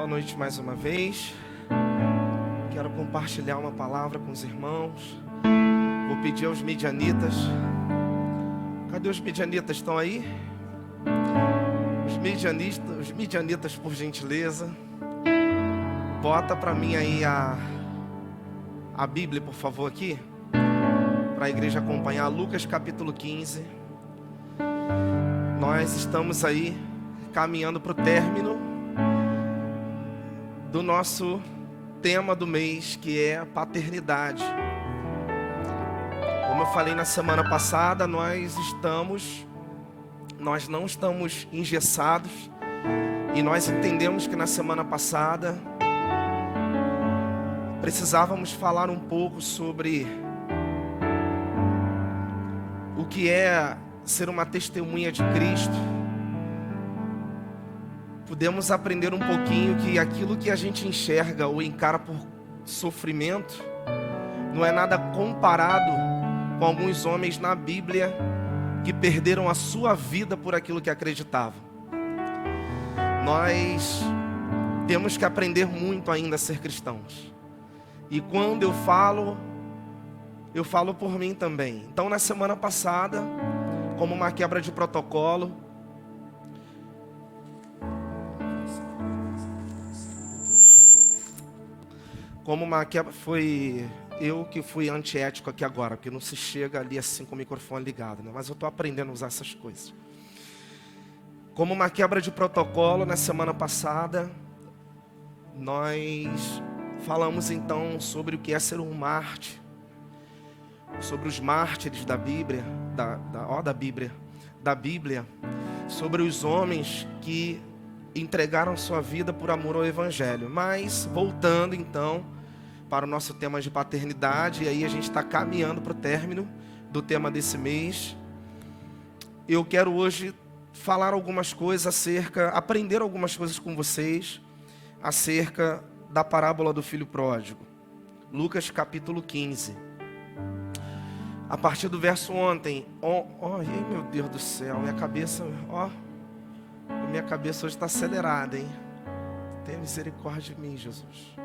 Boa noite mais uma vez. Quero compartilhar uma palavra com os irmãos. Vou pedir aos midianitas. Cadê os midianitas? Estão aí? Os midianitas, por gentileza. Bota para mim aí a Bíblia, por favor, aqui. Para a igreja acompanhar. Lucas capítulo 15. Nós estamos aí caminhando para o término do nosso tema do mês, que é a paternidade. Como eu falei na semana passada, nós não estamos engessados, e nós entendemos que na semana passada precisávamos falar um pouco sobre o que é ser uma testemunha de Cristo. Podemos aprender um pouquinho que aquilo que a gente enxerga ou encara por sofrimento não é nada comparado com alguns homens na Bíblia que perderam a sua vida por aquilo que acreditavam. Nós temos que aprender muito ainda a ser cristãos. E quando eu falo por mim também. Então, na semana passada, como uma quebra de protocolo, foi eu que fui antiético aqui agora, porque não se chega ali assim com o microfone ligado, né? Mas eu estou aprendendo a usar essas coisas. Como uma quebra de protocolo, na semana passada, nós falamos então sobre o que é ser um mártir, sobre os mártires da Bíblia, da Bíblia, sobre os homens que entregaram sua vida por amor ao Evangelho. Mas, voltando então para o nosso tema de paternidade, e aí a gente está caminhando para o término do tema desse mês. Eu quero hoje falar algumas coisas aprender algumas coisas com vocês, acerca da parábola do filho pródigo. Lucas capítulo 15. A partir do verso ontem, meu Deus do céu, minha cabeça hoje está acelerada, hein? Tenha misericórdia de mim, Jesus.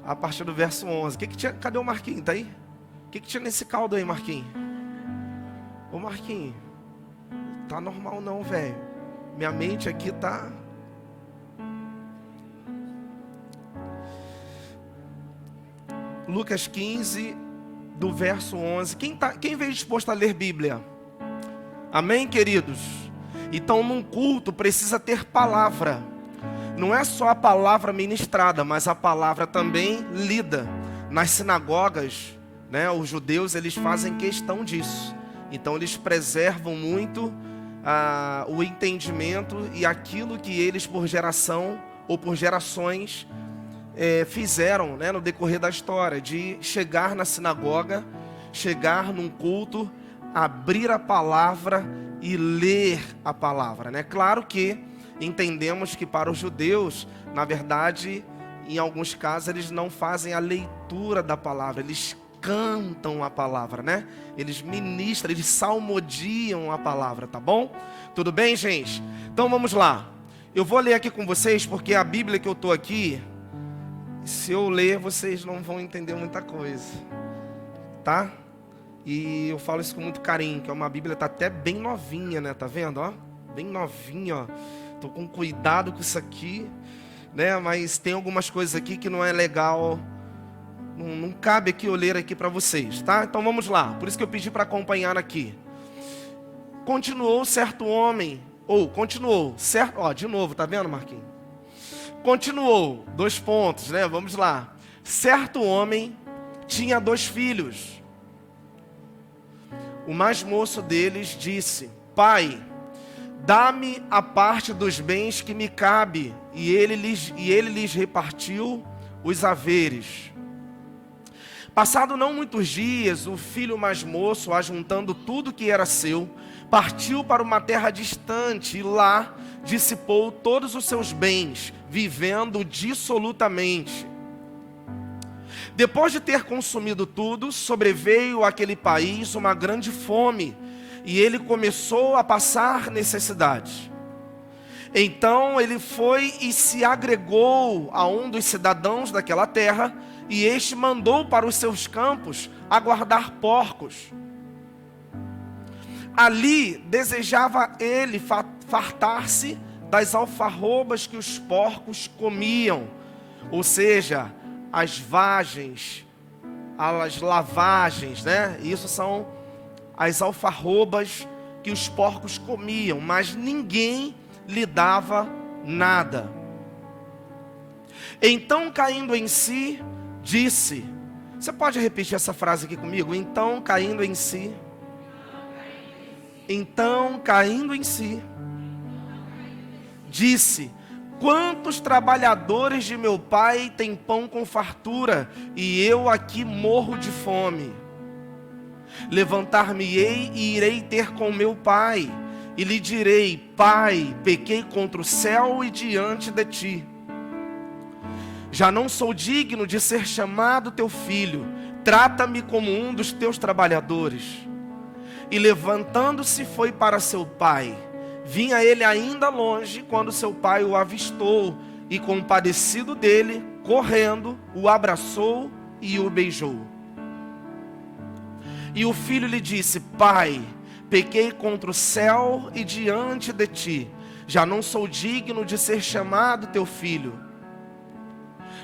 A partir do verso 11, cadê o Marquinhos? Tá aí? O que tinha nesse caldo aí, Marquinhos? Ô Marquinhos, tá normal não, velho. Minha mente aqui tá... Lucas 15, do verso 11. Quem veio disposto a ler Bíblia? Amém, queridos? Então, num culto precisa ter palavra. Não é só a palavra ministrada, mas a palavra também lida. Nas sinagogas, né, os judeus, eles fazem questão disso. Então, eles preservam muito o entendimento e aquilo que eles, por geração ou por gerações, fizeram, né, no decorrer da história, de chegar na sinagoga, chegar num culto, abrir a palavra e ler a palavra, né? Claro que entendemos que para os judeus, na verdade, em alguns casos, eles não fazem a leitura da palavra, eles cantam a palavra, né? Eles ministram, eles salmodiam a palavra, tá bom? Tudo bem, gente? Então vamos lá. Eu vou ler aqui com vocês, porque a Bíblia que eu estou aqui, se eu ler, vocês não vão entender muita coisa, tá? E eu falo isso com muito carinho, que é uma Bíblia, tá até bem novinha, né? Tá vendo, ó? Bem novinha, ó. Tô com cuidado com isso aqui, né? Mas tem algumas coisas aqui que não é legal, não cabe aqui eu ler aqui para vocês, tá? Então vamos lá. Por isso que eu pedi para acompanhar aqui. Continuou, certo? Ó, de novo, tá vendo, Marquinhos? Continuou, 2 pontos, né? Vamos lá. Certo homem tinha 2 filhos. O mais moço deles disse: Pai, dá-me a parte dos bens que me cabe. E ele lhes repartiu os haveres. Passado não muitos dias, o filho mais moço, ajuntando tudo que era seu, partiu para uma terra distante e lá dissipou todos os seus bens, vivendo dissolutamente. Depois de ter consumido tudo, sobreveio àquele país uma grande fome, e ele começou a passar necessidade. Então ele foi e se agregou a um dos cidadãos daquela terra, e este mandou para os seus campos a guardar porcos. Ali desejava ele fartar-se das alfarrobas que os porcos comiam, ou seja, as vagens, as lavagens, né? Isso são as alfarrobas que os porcos comiam, mas ninguém lhe dava nada. Então, caindo em si, disse, você pode repetir essa frase aqui comigo? Então, caindo em si, disse, quantos trabalhadores de meu pai têm pão com fartura, e eu aqui morro de fome? Levantar-me-ei e irei ter com meu pai, e lhe direi, pai, pequei contra o céu e diante de ti. Já não sou digno de ser chamado teu filho, trata-me como um dos teus trabalhadores. E levantando-se foi para seu pai. Vinha ele ainda longe, quando seu pai o avistou, e compadecido dele, correndo, o abraçou e o beijou. E o filho lhe disse, pai, pequei contra o céu e diante de ti, já não sou digno de ser chamado teu filho.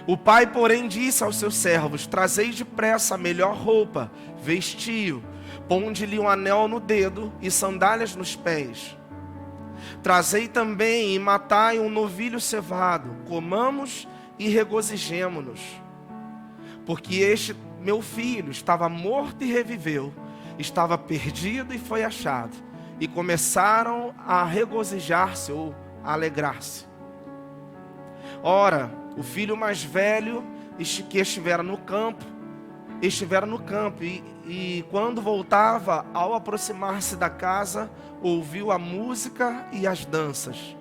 O pai, porém, disse aos seus servos, trazei depressa a melhor roupa, vestiu, ponde-lhe um anel no dedo e sandálias nos pés. Trazei também e matai um novilho cevado, comamos e regozijemo-nos. Porque este meu filho estava morto e reviveu, estava perdido e foi achado. E começaram a regozijar-se ou a alegrar-se. Ora, o filho mais velho que estivera no campo, e quando voltava, ao aproximar-se da casa, ouviu a música e as danças.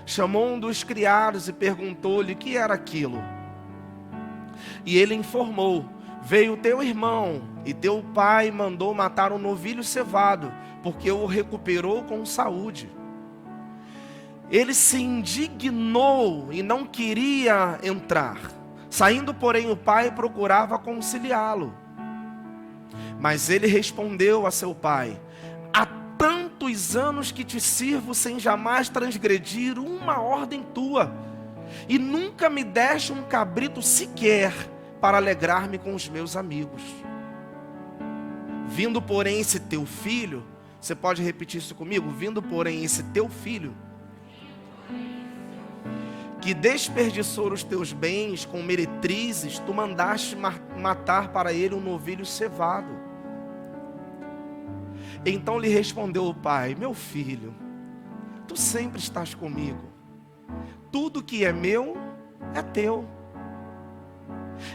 Chamou um dos criados e perguntou-lhe o que era aquilo. E ele informou, veio teu irmão, e teu pai mandou matar um novilho cevado, porque o recuperou com saúde. Ele se indignou e não queria entrar. Saindo, porém, o pai procurava conciliá-lo. Mas ele respondeu a seu pai, há tantos anos que te sirvo sem jamais transgredir uma ordem tua, e nunca me deste um cabrito sequer para alegrar-me com os meus amigos. Vindo, porém, esse teu filho, você pode repetir isso comigo? Vindo, porém, esse teu filho, que desperdiçou os teus bens com meretrizes, tu mandaste matar para ele um novilho cevado. Então lhe respondeu o pai, meu filho, tu sempre estás comigo, tudo que é meu é teu.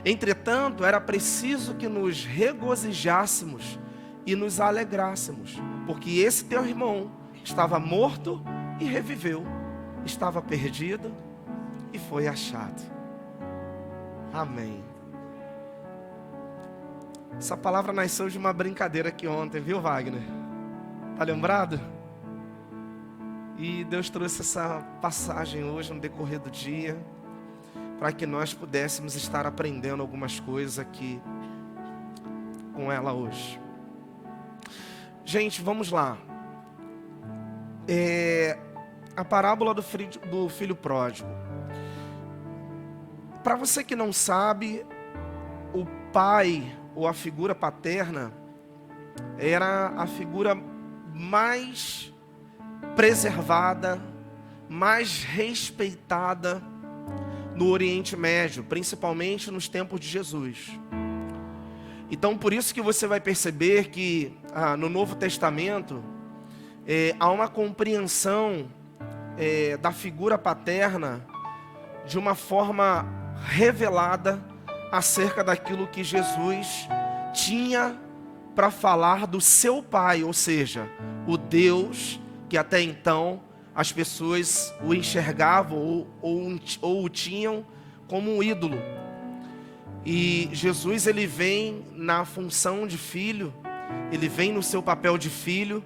Entretanto, era preciso que nos regozijássemos e nos alegrássemos, porque esse teu irmão estava morto e reviveu, estava perdido e foi achado. Amém. Essa palavra nasceu de uma brincadeira aqui ontem, viu, Wagner? Tá lembrado? E Deus trouxe essa passagem hoje no decorrer do dia, para que nós pudéssemos estar aprendendo algumas coisas aqui com ela hoje. Gente, vamos lá. A parábola do filho pródigo. Para você que não sabe, o pai ou a figura paterna era a figura mais preservada, mais respeitada no Oriente Médio, principalmente nos tempos de Jesus. Então, por isso que você vai perceber que no Novo Testamento há uma compreensão da figura paterna de uma forma revelada acerca daquilo que Jesus tinha para falar do seu pai, ou seja, o Deus que até então as pessoas o enxergavam ou o tinham como um ídolo. E Jesus, ele vem na função de filho, ele vem no seu papel de filho,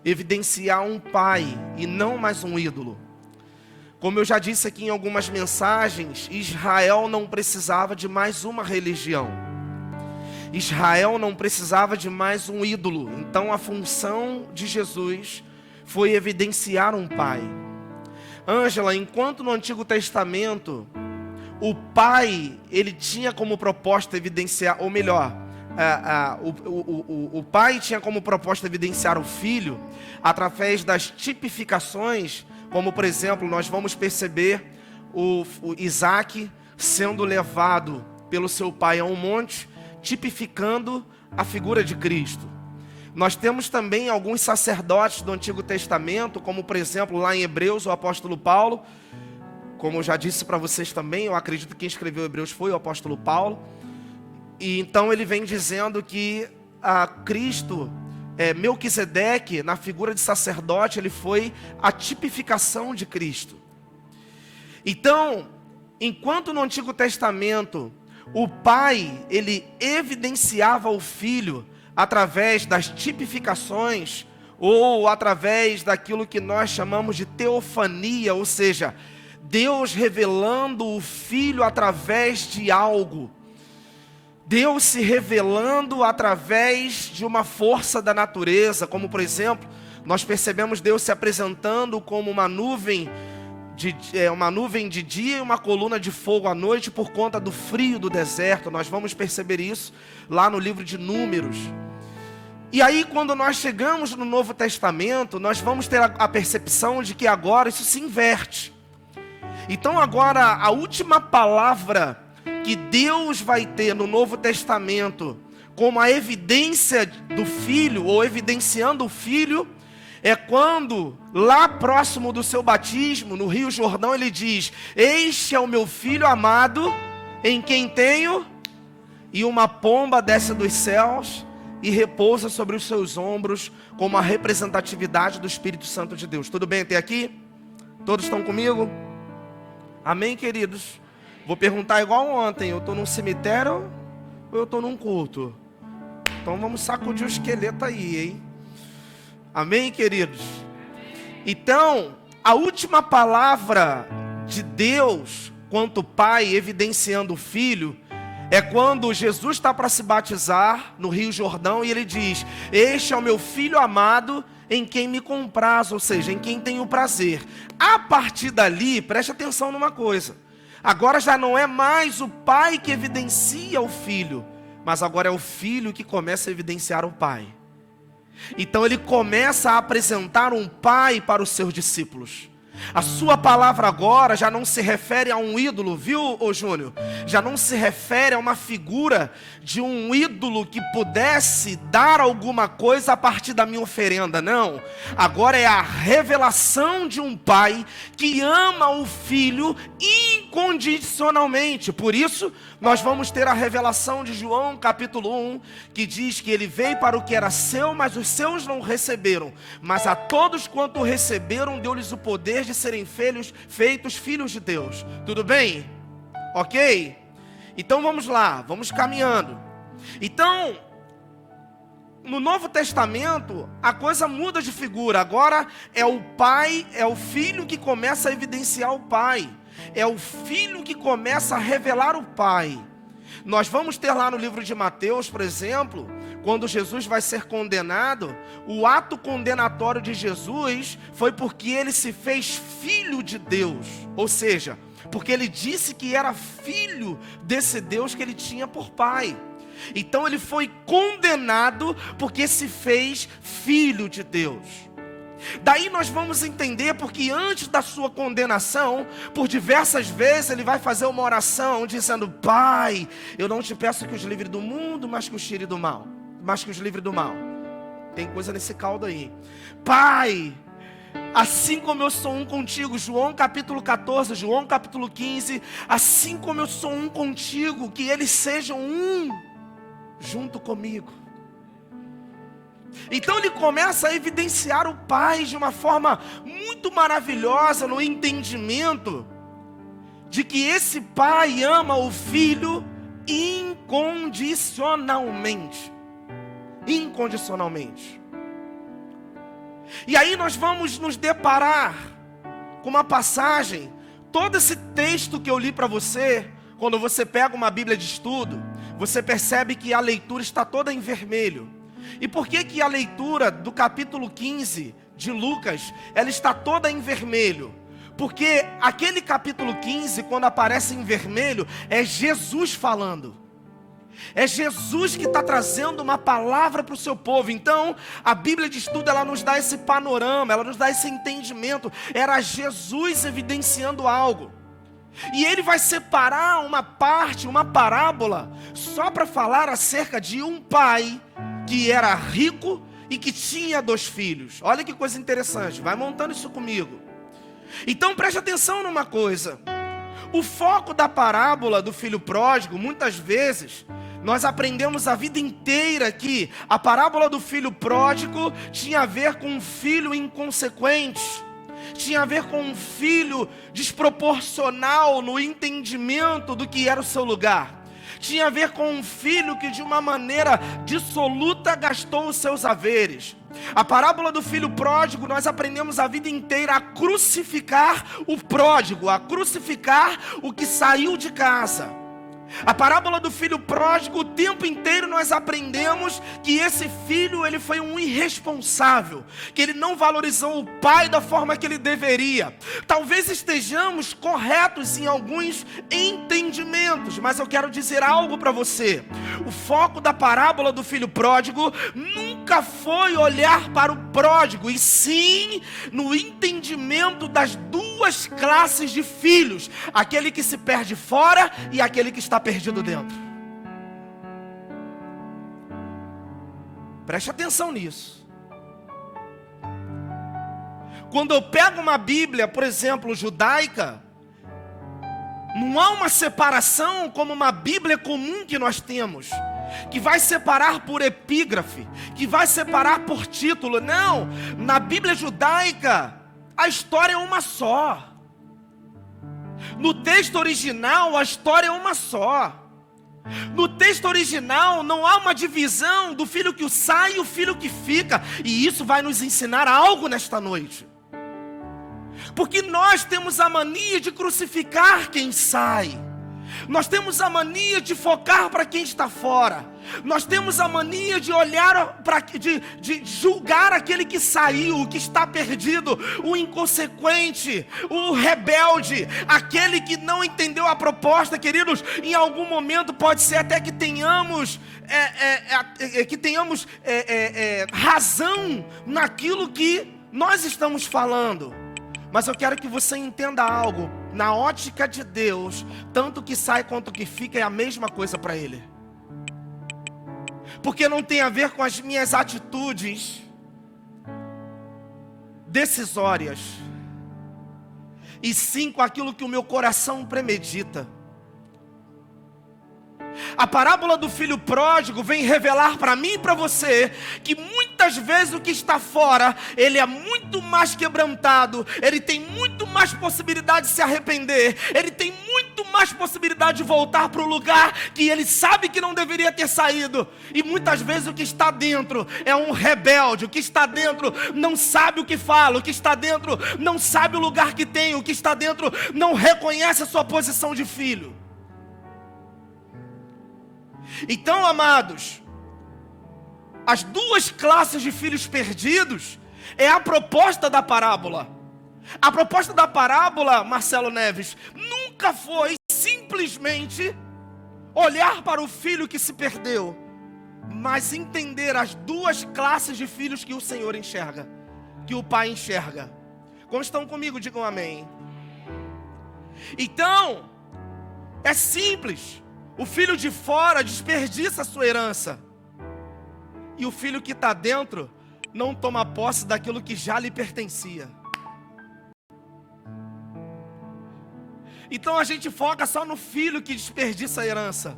evidenciar um pai e não mais um ídolo. Como eu já disse aqui em algumas mensagens, Israel não precisava de mais uma religião. Israel não precisava de mais um ídolo. Então a função de Jesus foi evidenciar um pai. Ângela, enquanto no Antigo Testamento o pai, ele tinha como proposta evidenciar, ou melhor, o pai tinha como proposta evidenciar o filho através das tipificações, como por exemplo, nós vamos perceber o Isaac sendo levado pelo seu pai a um monte, tipificando a figura de Cristo. Nós temos também alguns sacerdotes do Antigo Testamento, como por exemplo lá em Hebreus, o apóstolo Paulo, como eu já disse para vocês também, eu acredito que quem escreveu Hebreus foi o apóstolo Paulo. E então ele vem dizendo que Cristo, Melquisedeque, na figura de sacerdote, ele foi a tipificação de Cristo. Então, enquanto no Antigo Testamento o pai, ele evidenciava o filho através das tipificações, ou através daquilo que nós chamamos de teofania, ou seja, Deus revelando o filho através de algo. Deus se revelando através de uma força da natureza, como por exemplo, nós percebemos Deus se apresentando como uma nuvem de dia e uma coluna de fogo à noite por conta do frio do deserto. Nós vamos perceber isso lá no livro de Números. E aí quando nós chegamos no Novo Testamento, nós vamos ter a percepção de que agora isso se inverte. Então agora a última palavra que Deus vai ter no Novo Testamento como a evidência do Filho, ou evidenciando o Filho, é quando, lá próximo do seu batismo, no Rio Jordão, ele diz: este é o meu Filho amado, em quem tenho, e uma pomba desce dos céus e repousa sobre os seus ombros, como a representatividade do Espírito Santo de Deus. Tudo bem até aqui? Todos estão comigo? Amém, queridos? Vou perguntar igual ontem: eu estou num cemitério ou eu estou num culto? Então vamos sacudir o esqueleto aí, hein? Amém, queridos? Então, a última palavra de Deus quanto Pai, evidenciando o Filho, é quando Jesus está para se batizar no Rio Jordão e ele diz: este é o meu Filho amado, em quem me compraz, ou seja, em quem tenho prazer. A partir dali, preste atenção numa coisa: agora já não é mais o pai que evidencia o filho, mas agora é o filho que começa a evidenciar o pai. Então ele começa a apresentar um pai para os seus discípulos. A sua palavra agora já não se refere a um ídolo, viu, ô Júnior? Já não se refere a uma figura de um ídolo que pudesse dar alguma coisa a partir da minha oferenda, não. Agora é a revelação de um pai que ama o filho incondicionalmente. Por isso, nós vamos ter a revelação de João capítulo 1, que diz que ele veio para o que era seu, mas os seus não receberam. Mas a todos quanto receberam, deu-lhes o poder de serem feitos filhos de Deus. Tudo bem? Ok? Então vamos lá, vamos caminhando. Então, no Novo Testamento, a coisa muda de figura. Agora é o pai, é o filho que começa a evidenciar o pai. É o filho que começa a revelar o pai. Nós vamos ter lá no livro de Mateus, por exemplo, quando Jesus vai ser condenado, o ato condenatório de Jesus foi porque ele se fez filho de Deus. Ou seja, porque ele disse que era filho desse Deus que ele tinha por pai. Então ele foi condenado porque se fez filho de Deus. Daí nós vamos entender porque antes da sua condenação, por diversas vezes ele vai fazer uma oração dizendo: Pai, eu não te peço que os livre do mundo, mas que os tire do mal. Mas que os livre do mal. Tem coisa nesse caldo aí. Pai, assim como eu sou um contigo, João capítulo 14, João capítulo 15, assim como eu sou um contigo, que eles sejam um junto comigo. Então ele começa a evidenciar o pai de uma forma muito maravilhosa, no entendimento de que esse pai ama o filho incondicionalmente. Incondicionalmente. E aí nós vamos nos deparar com uma passagem todo esse texto que eu li para você, quando você pega uma Bíblia de estudo, você percebe que a leitura está toda em vermelho. E por que a leitura do capítulo 15 de Lucas, ela está toda em vermelho? Porque aquele capítulo 15, quando aparece em vermelho, é Jesus falando. É Jesus que está trazendo uma palavra para o seu povo. Então, a Bíblia de estudo, ela nos dá esse panorama, ela nos dá esse entendimento. Era Jesus evidenciando algo. E ele vai separar uma parte, uma parábola, só para falar acerca de um pai que era rico e que tinha 2 filhos. Olha que coisa interessante, vai montando isso comigo. Então preste atenção numa coisa. O foco da parábola do filho pródigo, muitas vezes, nós aprendemos a vida inteira que a parábola do filho pródigo tinha a ver com um filho inconsequente, tinha a ver com um filho desproporcional no entendimento do que era o seu lugar. Tinha a ver com um filho que de uma maneira dissoluta gastou os seus haveres. A parábola do filho pródigo, nós aprendemos a vida inteira a crucificar o pródigo, a crucificar o que saiu de casa. A parábola do filho pródigo, o tempo inteiro nós aprendemos que esse filho, ele foi um irresponsável, que ele não valorizou o pai da forma que ele deveria. Talvez estejamos corretos em alguns entendimentos, mas eu quero dizer algo para você. O foco da parábola do filho pródigo nunca foi olhar para o pródigo, e sim no entendimento das 2 classes de filhos, aquele que se perde fora e aquele que está perdido dentro. Preste atenção nisso. Quando eu pego uma Bíblia, por exemplo, judaica, não há uma separação como uma Bíblia comum que nós temos, que vai separar por epígrafe, que vai separar por título. Não, na Bíblia judaica, a história é uma só. No texto original, a história é uma só. No texto original, não há uma divisão do filho que sai e o filho que fica. E isso vai nos ensinar algo nesta noite. Porque nós temos a mania de crucificar quem sai. Nós temos a mania de focar para quem está fora. Nós temos a mania de olhar de julgar aquele que saiu, o que está perdido, o inconsequente, o rebelde, aquele que não entendeu a proposta. Queridos, em algum momento pode ser até que tenhamos razão naquilo que nós estamos falando. Mas eu quero que você entenda algo. Na ótica de Deus, tanto que sai quanto que fica é a mesma coisa para Ele. Porque não tem a ver com as minhas atitudes decisórias, e sim com aquilo que o meu coração premedita. A parábola do filho pródigo vem revelar para mim e para você que muitas vezes o que está fora, ele é muito mais quebrantado, ele tem muito mais possibilidade de se arrepender, ele tem muito mais possibilidade de voltar para o lugar que ele sabe que não deveria ter saído. E muitas vezes o que está dentro é um rebelde, o que está dentro não sabe o que fala, o que está dentro não sabe o lugar que tem, o que está dentro não reconhece a sua posição de filho. Então, amados, as 2 classes de filhos perdidos é a proposta da parábola. A proposta da parábola, Marcelo Neves, nunca foi simplesmente olhar para o filho que se perdeu, mas entender as 2 classes de filhos que o Senhor enxerga, que o Pai enxerga. Como estão comigo? Digam amém. Então, é simples. O filho de fora desperdiça a sua herança, e o filho que está dentro não toma posse daquilo que já lhe pertencia. Então a gente foca só no filho que desperdiça a herança,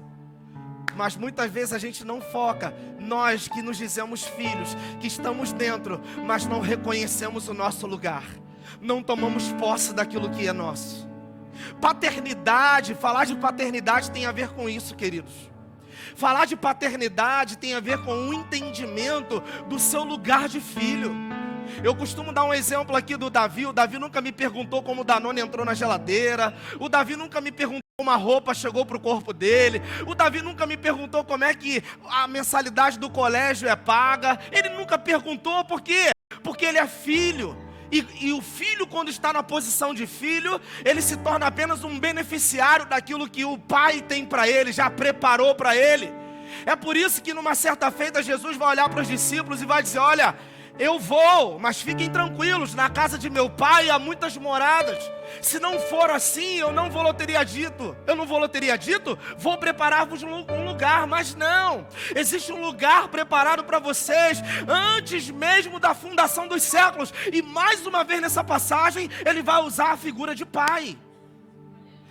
mas muitas vezes a gente não foca, nós que nos dizemos filhos, que estamos dentro, mas não reconhecemos o nosso lugar, não tomamos posse daquilo que é nosso. Paternidade, falar de paternidade tem a ver com isso, queridos. Falar de paternidade tem a ver com o entendimento do seu lugar de filho. Eu costumo dar um exemplo aqui do Davi. O Davi nunca me perguntou como o Danone entrou na geladeira. O Davi nunca me perguntou como uma roupa chegou para o corpo dele. O Davi nunca me perguntou como é que a mensalidade do colégio é paga. Ele nunca perguntou. Por quê? Porque ele é filho. E o filho, quando está na posição de filho, ele se torna apenas um beneficiário daquilo que o pai tem para ele, já preparou para ele. É por isso que numa certa feita Jesus vai olhar para os discípulos e vai dizer: olha, eu vou, mas fiquem tranquilos, na casa de meu pai há muitas moradas. Se não for assim, eu não vou teria dito. Vou preparar-vos um lugar. Mas não, existe um lugar preparado para vocês antes mesmo da fundação dos séculos. E mais uma vez nessa passagem, ele vai usar a figura de pai.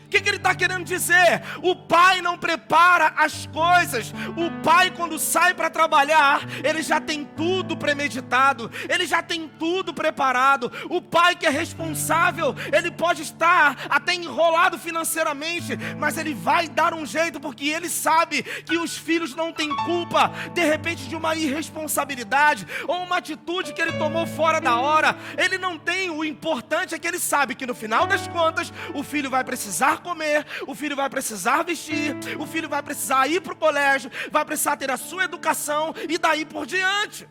O que ele está querendo dizer? O pai não prepara as coisas. O pai, quando sai para trabalhar, ele já tem tudo premeditado, ele já tem tudo preparado. O pai que é responsável, ele pode estar até enrolado financeiramente, mas ele vai dar um jeito, porque ele sabe que os filhos não têm culpa, de repente, de uma irresponsabilidade ou uma atitude que ele tomou fora da hora. Ele não tem. O importante é que ele sabe que no final das contas, o filho vai precisar comer, o filho vai precisar vestir, o filho vai precisar ir para o colégio, vai precisar ter a sua educação e daí por diante.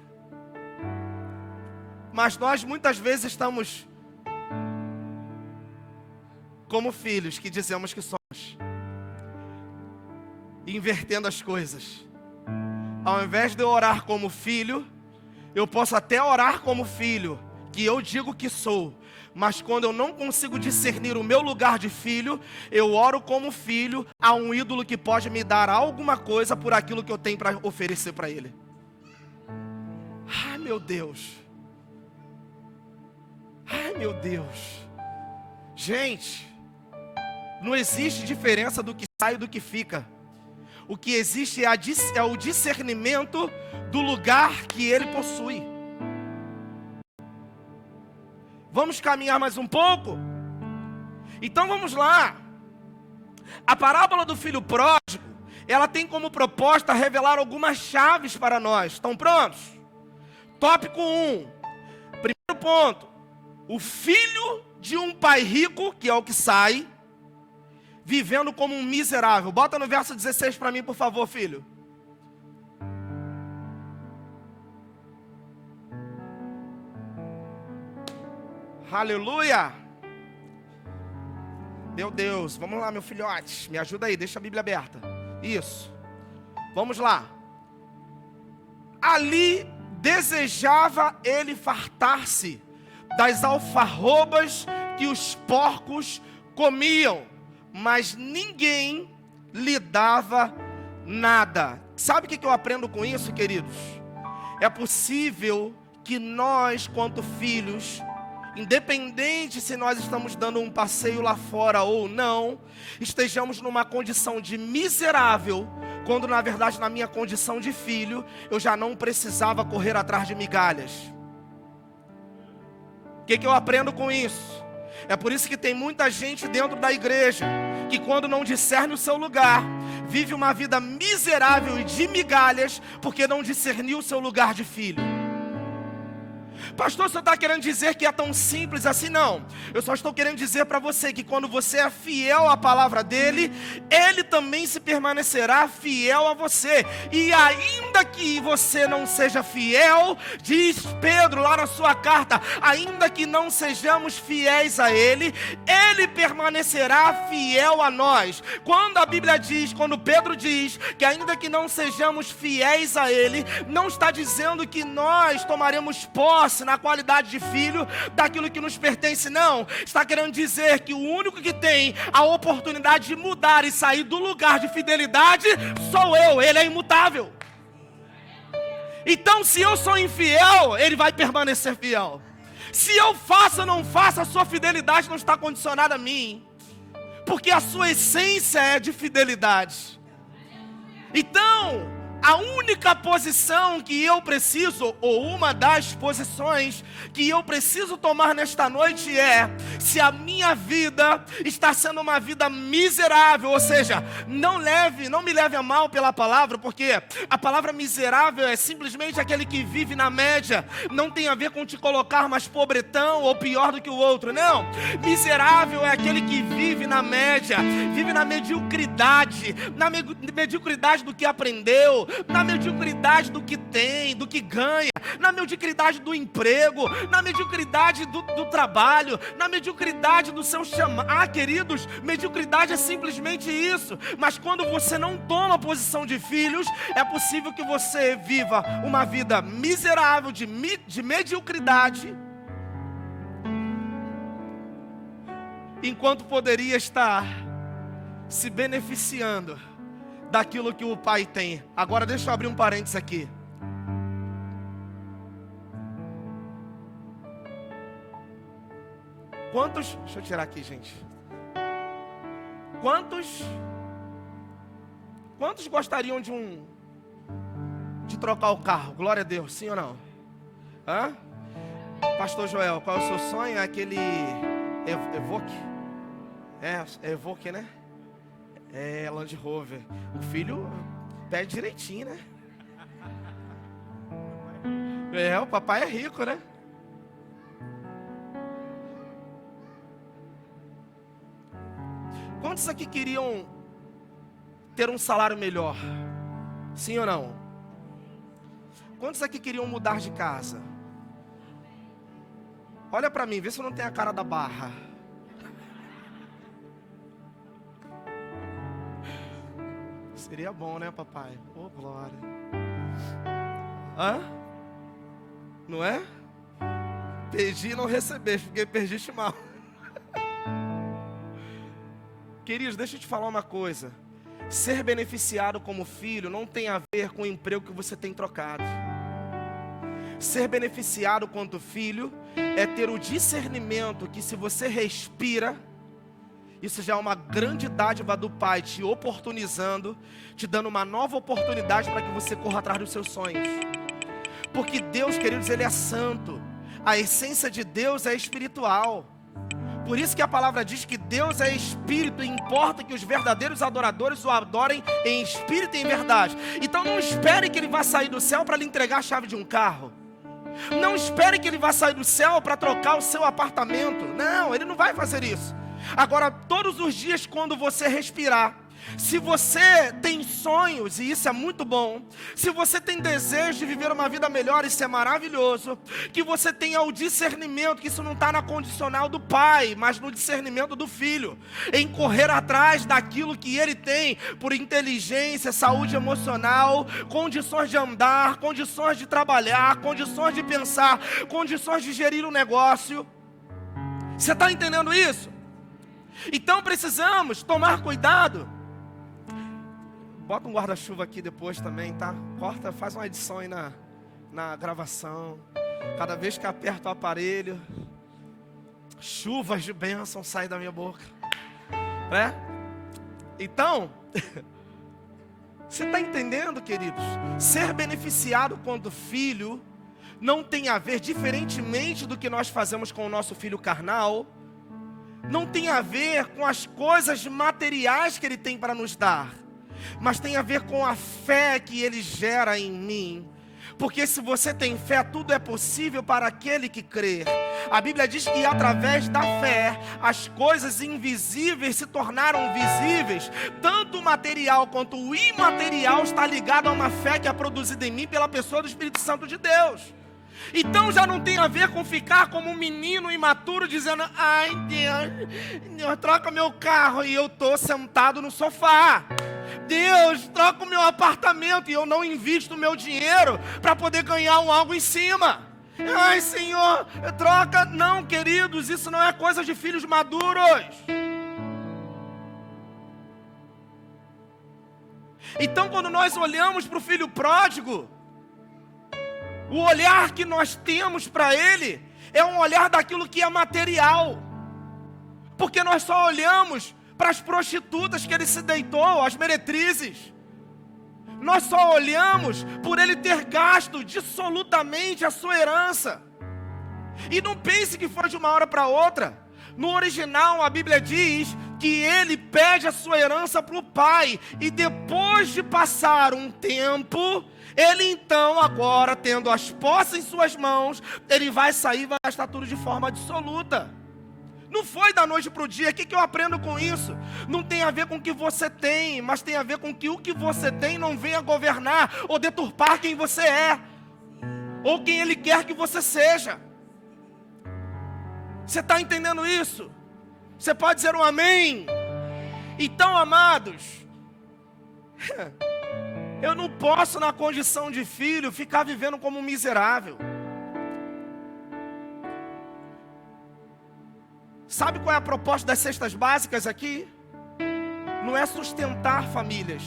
Mas nós muitas vezes estamos como filhos que dizemos que somos, invertendo as coisas. Ao invés de eu orar como filho, eu posso até orar como filho, que eu digo que sou. Mas quando eu não consigo discernir o meu lugar de filho, eu oro como filho a um ídolo que pode me dar alguma coisa por aquilo que eu tenho para oferecer para ele. Ai, meu Deus. Ai, meu Deus. Gente, não existe diferença do que sai e do que fica. O que existe é o discernimento do lugar que ele possui. Vamos caminhar mais um pouco? Então vamos lá. A parábola do filho pródigo, ela tem como proposta revelar algumas chaves para nós. Estão prontos? Tópico 1. Primeiro ponto. O filho de um pai rico, que é o que sai, vivendo como um miserável. Bota no verso 16 para mim, por favor, filho. Aleluia! Meu Deus, vamos lá, meu filhote, me ajuda aí, deixa a Bíblia aberta. Isso, vamos lá. Ali desejava ele fartar-se das alfarrobas que os porcos comiam, mas ninguém lhe dava nada. Sabe o que eu aprendo com isso, queridos? É possível que nós, quanto filhos, independente se nós estamos dando um passeio lá fora ou não, estejamos numa condição de miserável, quando na verdade na minha condição de filho, eu já não precisava correr atrás de migalhas. O que eu aprendo com isso? É por isso que tem muita gente dentro da igreja, que quando não discerne o seu lugar, vive uma vida miserável e de migalhas, porque não discerniu o seu lugar de filho. Pastor, você está querendo dizer que é tão simples assim? Não, eu só estou querendo dizer para você que quando você é fiel à palavra dele, ele também se permanecerá fiel a você. E ainda que você não seja fiel, diz Pedro lá na sua carta, ainda que não sejamos fiéis a ele, ele permanecerá fiel a nós. Quando a Bíblia diz, quando Pedro diz que ainda que não sejamos fiéis a ele, não está dizendo que nós tomaremos posse na qualidade de filho daquilo que nos pertence, não. Está querendo dizer que o único que tem a oportunidade de mudar e sair do lugar de fidelidade sou eu. Ele é imutável. Então, se eu sou infiel, ele vai permanecer fiel. Se eu faço ou não faço, a sua fidelidade não está condicionada a mim, porque a sua essência é de fidelidade. Então, a única posição que eu preciso, ou uma das posições que eu preciso tomar nesta noite é: Se a minha vida está sendo uma vida miserável, ou seja, não me leve a mal pela palavra, porque a palavra miserável é simplesmente aquele que vive na média, não tem a ver com te colocar mais pobretão ou pior do que o outro, não. Miserável é aquele que vive na média, vive na mediocridade, mediocridade do que aprendeu, na mediocridade do que tem, do que ganha, na mediocridade do emprego, na mediocridade do trabalho, na mediocridade do seu chamado. Queridos, mediocridade é simplesmente isso. Mas quando você não toma posição de filhos, é possível que você viva uma vida miserável, de mediocridade, enquanto poderia estar se beneficiando daquilo que o pai tem. Agora deixa eu abrir um parênteses aqui. Deixa eu tirar aqui, gente. Quantos gostariam de trocar o carro? Glória a Deus, sim ou não? Pastor Joel, qual é o seu sonho? É aquele Evoque? É Evoque, né? É Land Rover. O filho pede direitinho, né? O papai é rico, né? Quantos aqui queriam ter um salário melhor? Sim ou não? Quantos aqui queriam mudar de casa? Olha pra mim, vê se eu não tenho a cara da barra. Seria bom, né, papai? Oh, glória. Não é? Pedi e não receber, porque perdiste mal. Queridos, deixa eu te falar uma coisa. Ser beneficiado como filho não tem a ver com o emprego que você tem trocado. Ser beneficiado quanto filho é ter o discernimento que, se você respira, isso já é uma grande dádiva do Pai, te oportunizando, te dando uma nova oportunidade para que você corra atrás dos seus sonhos. Porque Deus, queridos, Ele é santo. A essência de Deus é espiritual. Por isso que a palavra diz que Deus é espírito e importa que os verdadeiros adoradores o adorem em espírito e em verdade. Então não espere que Ele vá sair do céu para lhe entregar a chave de um carro. Não espere que Ele vá sair do céu para trocar o seu apartamento. Não, Ele não vai fazer isso. Agora, todos os dias quando você respirar, se você tem sonhos, e isso é muito bom, se você tem desejo de viver uma vida melhor, isso é maravilhoso, que você tenha o discernimento, que isso não está na condicional do pai, mas no discernimento do filho, em correr atrás daquilo que ele tem, por inteligência, saúde emocional, condições de andar, condições de trabalhar, condições de pensar, condições de gerir um negócio. Você está entendendo isso? Então precisamos tomar cuidado. Bota um guarda-chuva aqui depois também, tá? Corta, faz uma edição aí na gravação. Cada vez que aperto o aparelho, chuvas de bênção saem da minha boca, né? Então, você está entendendo, queridos? Ser beneficiado quando filho não tem a ver, diferentemente do que nós fazemos com o nosso filho carnal, não tem a ver com as coisas materiais que ele tem para nos dar, mas tem a ver com a fé que ele gera em mim. Porque se você tem fé, tudo é possível para aquele que crê. A Bíblia diz que através da fé, as coisas invisíveis se tornaram visíveis. Tanto o material quanto o imaterial está ligado a uma fé que é produzida em mim pela pessoa do Espírito Santo de Deus. Então já não tem a ver com ficar como um menino imaturo dizendo: ai Deus, troca meu carro, e eu estou sentado no sofá. Deus, troca o meu apartamento, e eu não invisto o meu dinheiro para poder ganhar algo em cima. Ai Senhor, troca. Não, queridos, isso não é coisa de filhos maduros. Então quando nós olhamos para o filho pródigo, o olhar que nós temos para ele é um olhar daquilo que é material. Porque nós só olhamos para as prostitutas que ele se deitou, as meretrizes. Nós só olhamos por ele ter gasto dissolutamente a sua herança. E não pense que foi de uma hora para outra. No original, a Bíblia diz que ele pede a sua herança para o pai. E depois de passar um tempo, ele então, agora tendo as posses em suas mãos, ele vai sair e vai gastar tudo de forma absoluta. Não foi da noite para o dia. O que eu aprendo com isso? Não tem a ver com o que você tem, mas tem a ver com que o que você tem não venha governar ou deturpar quem você é, ou quem ele quer que você seja. Você está entendendo isso? Você pode dizer um amém? Então, amados, eu não posso, na condição de filho, ficar vivendo como um miserável. Sabe qual é a proposta das cestas básicas aqui? Não é sustentar famílias.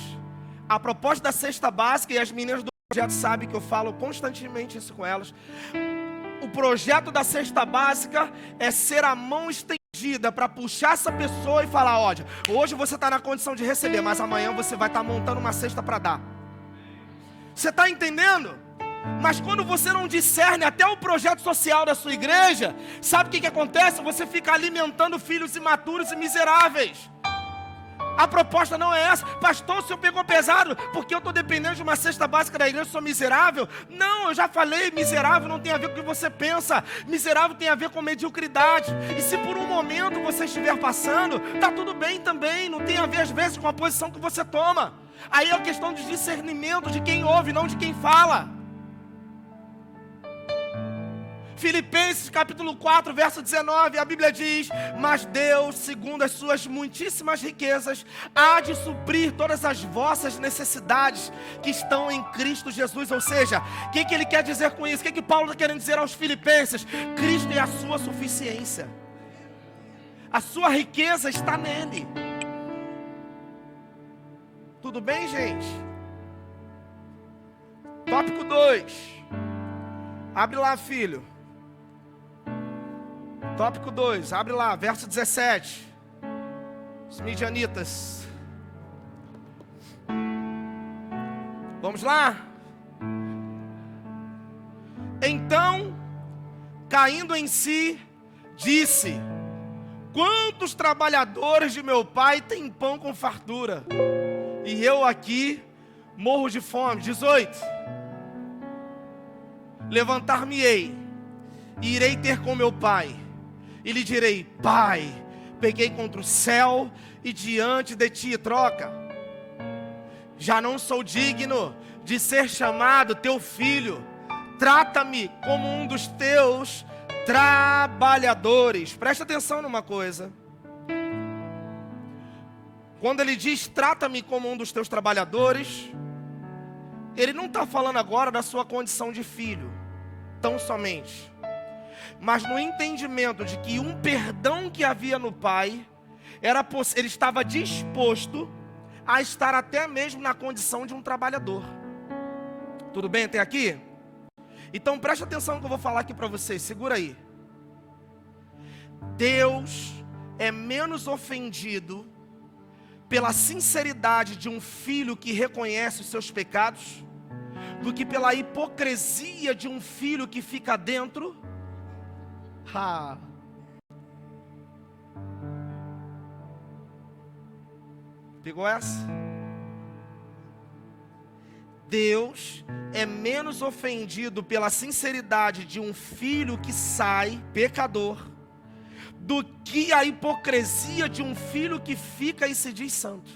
A proposta da cesta básica, e as meninas do projeto sabem que eu falo constantemente isso com elas. O projeto da cesta básica é ser a mão estendida para puxar essa pessoa e falar: olha, hoje você está na condição de receber, mas amanhã você vai estar montando uma cesta para dar. Você está entendendo? Mas quando você não discerne até o projeto social da sua igreja, sabe o que acontece? Você fica alimentando filhos imaturos e miseráveis. A proposta não é essa. Pastor, o senhor pegou pesado porque eu estou dependendo de uma cesta básica da igreja, eu sou miserável. Não, eu já falei, miserável não tem a ver com o que você pensa. Miserável tem a ver com mediocridade. E se por um momento você estiver passando, está tudo bem também. Não tem a ver às vezes com a posição que você toma. Aí é a questão de discernimento de quem ouve, não de quem fala. Filipenses capítulo 4, verso 19, a Bíblia diz: mas Deus, segundo as suas muitíssimas riquezas, há de suprir todas as vossas necessidades que estão em Cristo Jesus. Ou seja, o que ele quer dizer com isso? O que Paulo está querendo dizer aos filipenses? Cristo é a sua suficiência. A sua riqueza está nele. Tudo bem, gente? Tópico 2. Abre lá, filho. Tópico 2, abre lá, verso 17. Os midianitas. Vamos lá? Então, caindo em si, disse: quantos trabalhadores de meu pai têm pão com fartura, e eu aqui morro de fome. 18. Levantar-me-ei, e irei ter com meu pai, e lhe direi: pai, peguei contra o céu e diante de ti. Troca. Já não sou digno de ser chamado teu filho. Trata-me como um dos teus trabalhadores. Presta atenção numa coisa. Quando ele diz trata-me como um dos teus trabalhadores, ele não está falando agora da sua condição de filho, tão somente, mas no entendimento de que um perdão que havia no pai, ele estava disposto a estar até mesmo na condição de um trabalhador. Tudo bem até aqui? Então preste atenção no que eu vou falar aqui para vocês, segura aí. Deus é menos ofendido pela sinceridade de um filho que reconhece os seus pecados, do que pela hipocrisia de um filho que fica dentro. Pegou essa? Deus é menos ofendido pela sinceridade de um filho que sai pecador, do que a hipocrisia de um filho que fica e se diz santo.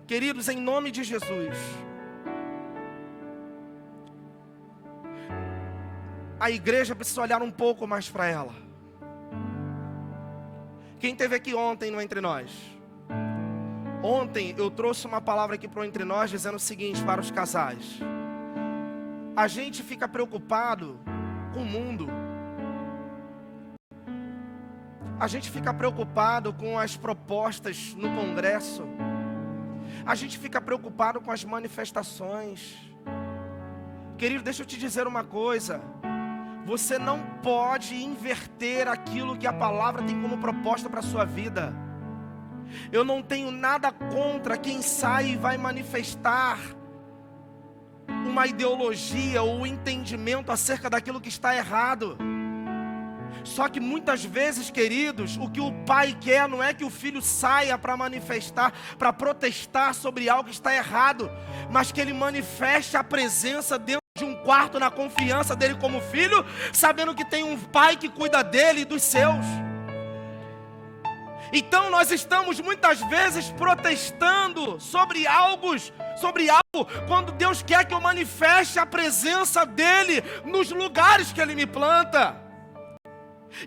Queridos, em nome de Jesus, a igreja precisa olhar um pouco mais para ela. Quem esteve aqui ontem no Entre Nós? Ontem eu trouxe uma palavra aqui para o Entre Nós dizendo o seguinte para os casais: a gente fica preocupado com o mundo, a gente fica preocupado com as propostas no Congresso, a gente fica preocupado com as manifestações. Querido, deixa eu te dizer uma coisa: você não pode inverter aquilo que a palavra tem como proposta para a sua vida. Eu não tenho nada contra quem sai e vai manifestar uma ideologia ou um entendimento acerca daquilo que está errado. Só que muitas vezes, queridos, o que o pai quer não é que o filho saia para manifestar, para protestar sobre algo que está errado, mas que ele manifeste a presença dentro de um quarto, na confiança dele como filho, sabendo que tem um pai que cuida dele e dos seus. Então nós estamos muitas vezes protestando sobre algo, quando Deus quer que eu manifeste a presença dele nos lugares que ele me planta.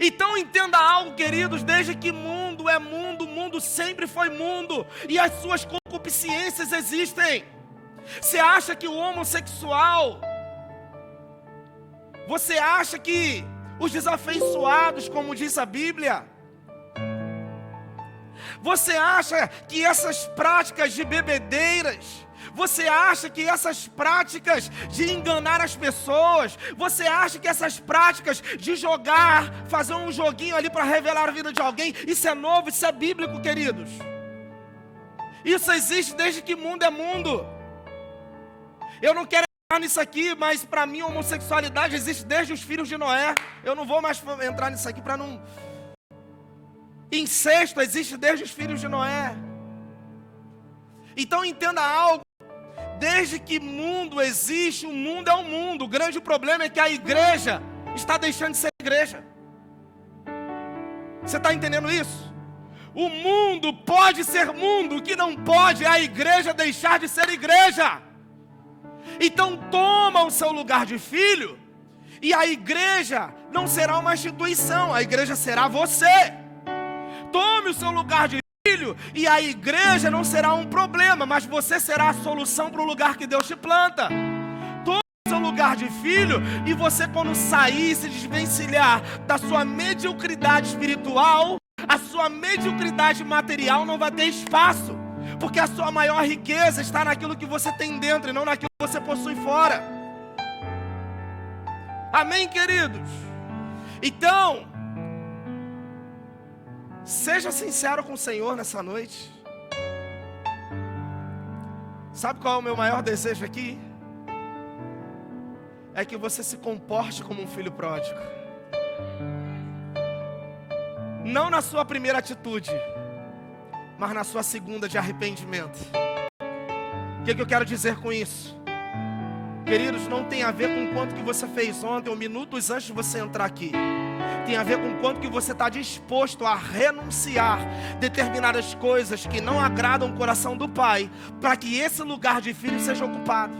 Então entenda algo, queridos, desde que mundo é mundo, o mundo sempre foi mundo, e as suas concupiscências existem. Você acha que o homossexual, você acha que os desafeiçoados, como diz a Bíblia, você acha que essas práticas de bebedeiras, você acha que essas práticas de enganar as pessoas, você acha que essas práticas de jogar, fazer um joguinho ali para revelar a vida de alguém, isso é novo, isso é bíblico, queridos? Isso existe desde que mundo é mundo. Eu não quero entrar nisso aqui, mas para mim a homossexualidade existe desde os filhos de Noé. Eu não vou mais entrar nisso aqui para não... Incesto existe desde os filhos de Noé. Então entenda algo. Desde que mundo existe, o mundo é um mundo. O grande problema é que a igreja está deixando de ser igreja. Você está entendendo isso? O mundo pode ser mundo, o que não pode é a igreja deixar de ser igreja. Então toma o seu lugar de filho, e a igreja não será uma instituição, a igreja será você. Tome o seu lugar de filho, e a igreja não será um problema, mas você será a solução para o lugar que Deus te planta. Tome o seu lugar de filho, e você, quando sair, se desvencilhar da sua mediocridade espiritual, a sua mediocridade material não vai ter espaço, porque a sua maior riqueza está naquilo que você tem dentro e não naquilo que você possui fora. Amém, queridos? Então, seja sincero com o Senhor nessa noite. Sabe qual é o meu maior desejo aqui? É que você se comporte como um filho pródigo. Não na sua primeira atitude, mas na sua segunda de arrependimento. O que eu quero dizer com isso? Queridos, não tem a ver com quanto que você fez ontem ou minutos antes de você entrar aqui. Tem a ver com quanto que você está disposto a renunciar determinadas coisas que não agradam o coração do Pai, para que esse lugar de filho seja ocupado.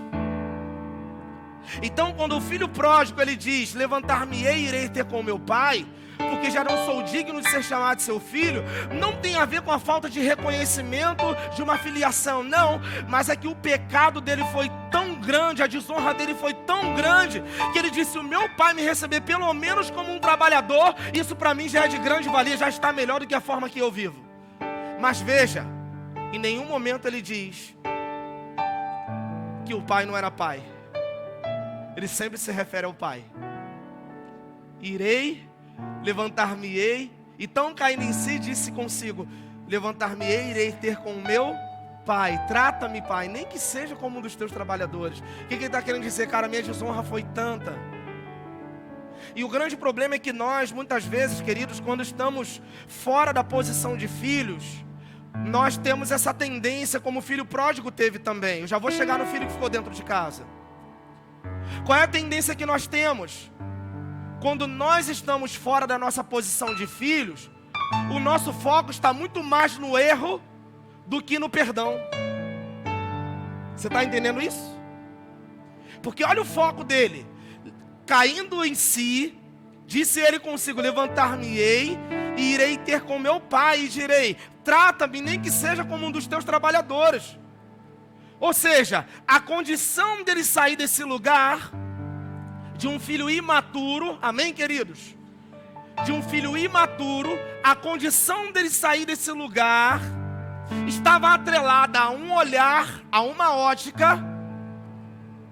Então, quando o filho pródigo ele diz: levantar-me-ei e irei ter com meu pai, porque já não sou digno de ser chamado de seu filho, não tem a ver com a falta de reconhecimento de uma filiação, não, mas é que o pecado dele foi tão grande, a desonra dele foi tão grande, que ele disse: o meu pai me receber pelo menos como um trabalhador, isso para mim já é de grande valia, já está melhor do que a forma que eu vivo. Mas veja, em nenhum momento ele diz que o pai não era pai. Ele sempre se refere ao pai. Irei, levantar-me-ei. Então caindo em si, disse consigo: levantar-me-ei, irei ter com o meu pai. Trata-me, pai, nem que seja como um dos teus trabalhadores. O que ele está querendo dizer? Cara, minha desonra foi tanta. E o grande problema é que nós, muitas vezes, queridos, quando estamos fora da posição de filhos, nós temos essa tendência, como o filho pródigo teve também. Eu já vou chegar no filho que ficou dentro de casa. Qual é a tendência que nós temos? Quando nós estamos fora da nossa posição de filhos, o nosso foco está muito mais no erro do que no perdão. Você está entendendo isso? Porque olha o foco dele. Caindo em si, disse ele consigo: levantar-me-ei e irei ter com meu pai e direi: trata-me nem que seja como um dos teus trabalhadores. Ou seja, a condição dele sair desse lugar de um filho imaturo, amém, queridos? De um filho imaturo, a condição dele sair desse lugar estava atrelada a um olhar, a uma ótica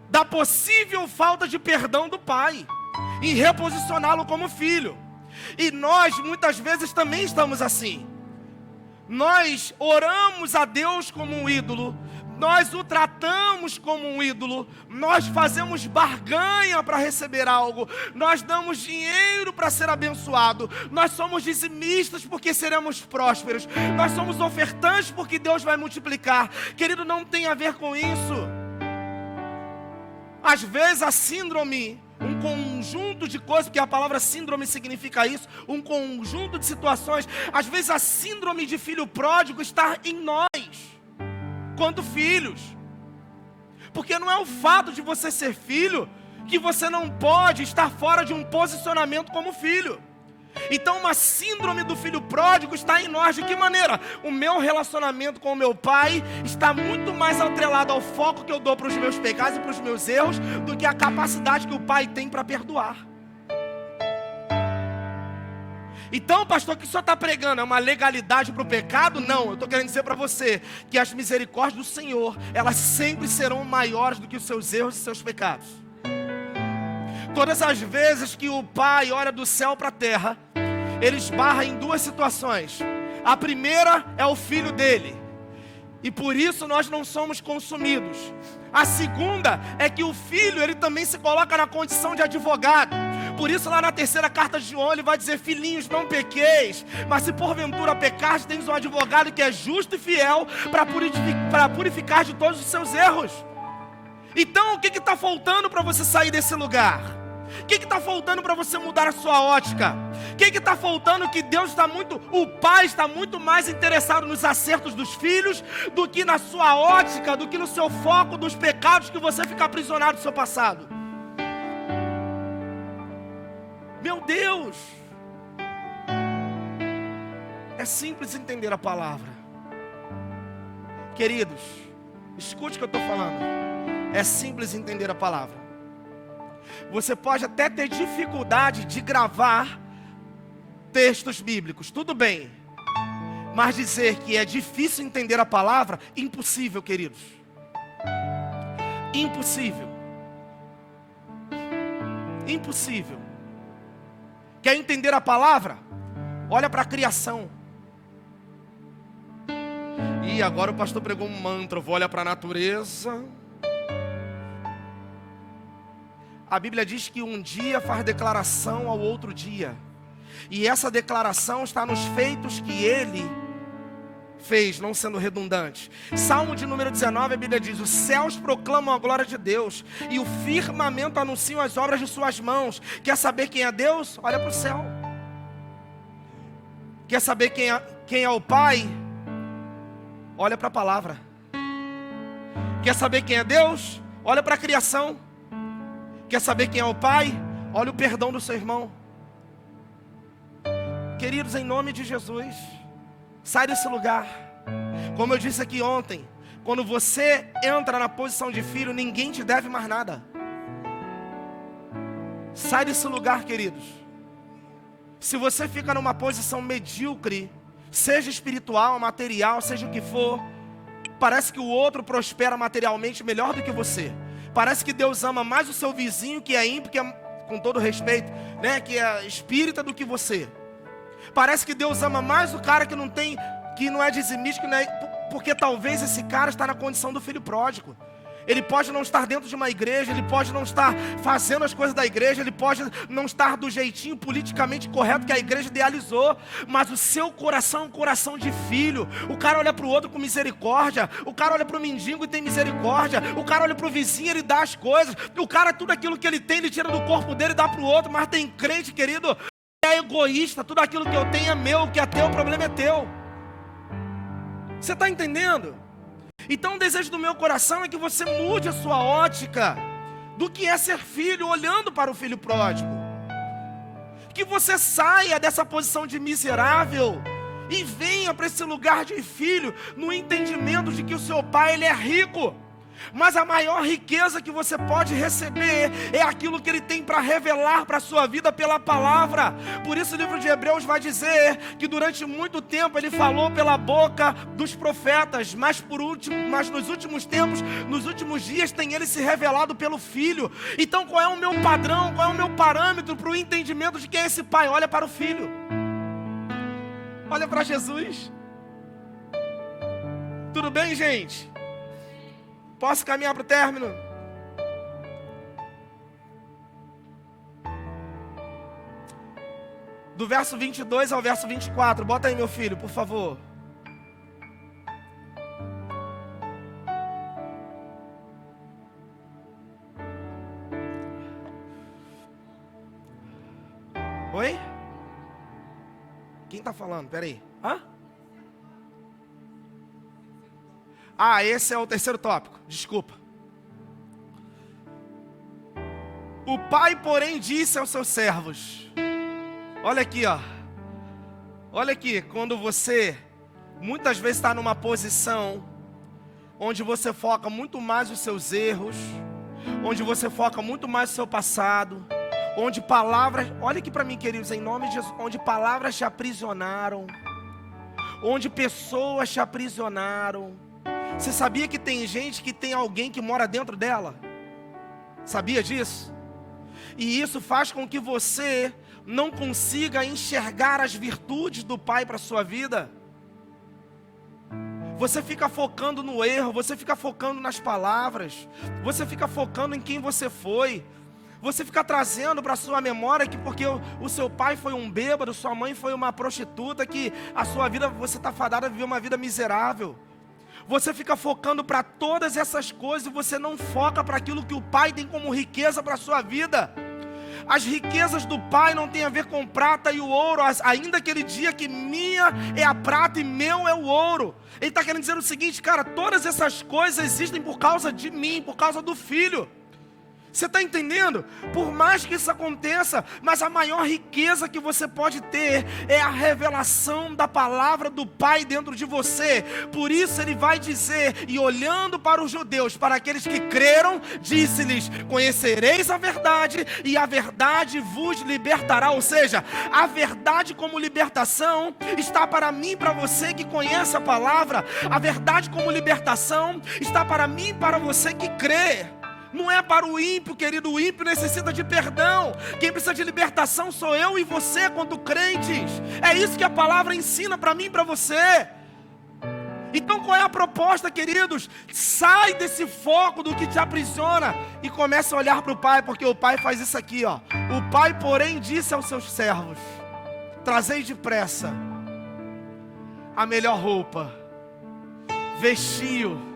da possível falta de perdão do pai em reposicioná-lo como filho. E nós muitas vezes também estamos assim. Nós oramos a Deus como um ídolo, nós o tratamos como um ídolo, nós fazemos barganha para receber algo, nós damos dinheiro para ser abençoado, nós somos dizimistas porque seremos prósperos, nós somos ofertantes porque Deus vai multiplicar. Querido, não tem a ver com isso. Às vezes a síndrome, um conjunto de coisas, porque a palavra síndrome significa isso, um conjunto de situações, às vezes a síndrome de filho pródigo está em nós, quanto filhos. Porque não é o fato de você ser filho que você não pode estar fora de um posicionamento como filho. Então uma síndrome do filho pródigo está em nós. De que maneira? O meu relacionamento com o meu pai está muito mais atrelado ao foco que eu dou para os meus pecados e para os meus erros do que a capacidade que o pai tem para perdoar. Então, pastor, o que o senhor está pregando é uma legalidade para o pecado? Não, eu estou querendo dizer para você que as misericórdias do Senhor, elas sempre serão maiores do que os seus erros e seus pecados. Todas as vezes que o pai olha do céu para a terra, ele esbarra em duas situações. A primeira é o filho dele, e por isso nós não somos consumidos. A segunda é que o filho, ele também se coloca na condição de advogado. Por isso lá na terceira carta de João ele vai dizer: filhinhos, não pequeis, mas se porventura pecares, tens um advogado que é justo e fiel para purificar de todos os seus erros. Então o que está faltando para você sair desse lugar? O que está faltando para você mudar a sua ótica? O que está faltando? Que Deus está muito, o pai está muito mais interessado nos acertos dos filhos do que na sua ótica, do que no seu foco dos pecados que você fica aprisionado do seu passado. Meu Deus! É simples entender a palavra. Queridos, escute o que eu estou falando. É simples entender a palavra. Você pode até ter dificuldade de gravar textos bíblicos, tudo bem. Mas dizer que é difícil entender a palavra, impossível, queridos. Impossível. Impossível. Quer entender a palavra? Olha para a criação. E agora o pastor pregou um mantra, vou olhar para a natureza. A Bíblia diz que um dia faz declaração ao outro dia. E essa declaração está nos feitos que ele fez, não sendo redundante. Salmo de número 19, a Bíblia diz: os céus proclamam a glória de Deus, e o firmamento anunciam as obras de suas mãos. Quer saber quem é Deus? Olha para o céu. Quer saber quem é o Pai? Olha para a palavra. Quer saber quem é Deus? Olha para a criação. Quer saber quem é o Pai? Olha o perdão do seu irmão. Queridos, em nome de Jesus, sai desse lugar. Como eu disse aqui ontem, quando você entra na posição de filho, ninguém te deve mais nada. Sai desse lugar, queridos. Se você fica numa posição medíocre, seja espiritual, material, seja o que for, parece que o outro prospera materialmente melhor do que você. Parece que Deus ama mais o seu vizinho que é ímpio, que é, com todo respeito, né, que é espírita, do que você. Parece que Deus ama mais o cara que não é dizimista, que não é, porque talvez esse cara está na condição do filho pródigo. Ele pode não estar dentro de uma igreja, ele pode não estar fazendo as coisas da igreja, ele pode não estar do jeitinho politicamente correto que a igreja idealizou, mas o seu coração é um coração de filho. O cara olha para o outro com misericórdia, o cara olha para o mendigo e tem misericórdia, o cara olha para o vizinho e ele dá as coisas, o cara, tudo aquilo que ele tem, ele tira do corpo dele e dá para o outro. Mas tem crente, querido, que é egoísta, tudo aquilo que eu tenho é meu, o que é teu, o problema é teu. Você está entendendo? Então o desejo do meu coração é que você mude a sua ótica do que é ser filho, olhando para o filho pródigo. Que você saia dessa posição de miserável e venha para esse lugar de filho, no entendimento de que o seu pai, ele é rico. Mas a maior riqueza que você pode receber é aquilo que ele tem para revelar para a sua vida pela palavra. Por isso o livro de Hebreus vai dizer que durante muito tempo ele falou pela boca dos profetas, mas nos últimos tempos, nos últimos dias, tem ele se revelado pelo Filho. Então qual é o meu padrão, qual é o meu parâmetro para o entendimento de quem é esse pai? Olha para o Filho, olha para Jesus. Tudo bem, gente? Posso caminhar para o término? Do verso 22 ao verso 24. Bota aí, meu filho, por favor. Oi? Quem está falando? Peraí. Hã? Ah, esse é o terceiro tópico. Desculpa. O pai, porém, disse aos seus servos. Olha aqui, ó. Olha aqui, quando você muitas vezes está numa posição onde você foca muito mais os seus erros, onde você foca muito mais o seu passado, onde palavras, olha aqui para mim, queridos, em nome de Jesus, onde palavras te aprisionaram, onde pessoas te aprisionaram. Você sabia que tem gente que tem alguém que mora dentro dela? Sabia disso? E isso faz com que você não consiga enxergar as virtudes do Pai para a sua vida. Você fica focando no erro, você fica focando nas palavras, você fica focando em quem você foi. Você fica trazendo para a sua memória que porque o seu pai foi um bêbado, sua mãe foi uma prostituta, que a sua vida, você está fadada a viver uma vida miserável. Você fica focando para todas essas coisas e você não foca para aquilo que o Pai tem como riqueza para a sua vida. As riquezas do Pai não tem a ver com prata e o ouro, ainda que ele diga que minha é a prata e meu é o ouro. Ele está querendo dizer o seguinte, cara, todas essas coisas existem por causa de mim, por causa do Filho. Você está entendendo? Por mais que isso aconteça, mas a maior riqueza que você pode ter é a revelação da palavra do Pai dentro de você. Por isso ele vai dizer, e olhando para os judeus, para aqueles que creram, disse-lhes, conhecereis a verdade e a verdade vos libertará. Ou seja, a verdade como libertação está para mim e para você que conhece a palavra. A verdade como libertação está para mim e para você que crê. Não é para o ímpio, querido. O ímpio necessita de perdão. Quem precisa de libertação sou eu e você, quanto crentes. É isso que a palavra ensina para mim e para você. Então qual é a proposta, queridos? Sai desse foco do que te aprisiona e começa a olhar para o Pai, porque o Pai faz isso aqui, ó. O Pai, porém, disse aos seus servos: trazei depressa a melhor roupa, vestiu,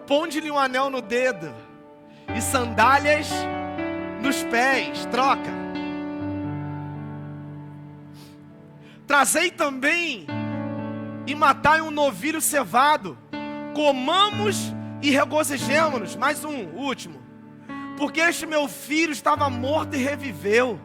ponde-lhe um anel no dedo e sandálias nos pés. Troca. Trazei também e matai um novilho cevado. Comamos e regozijemo-nos. Mais um, último. Porque este meu filho estava morto e reviveu.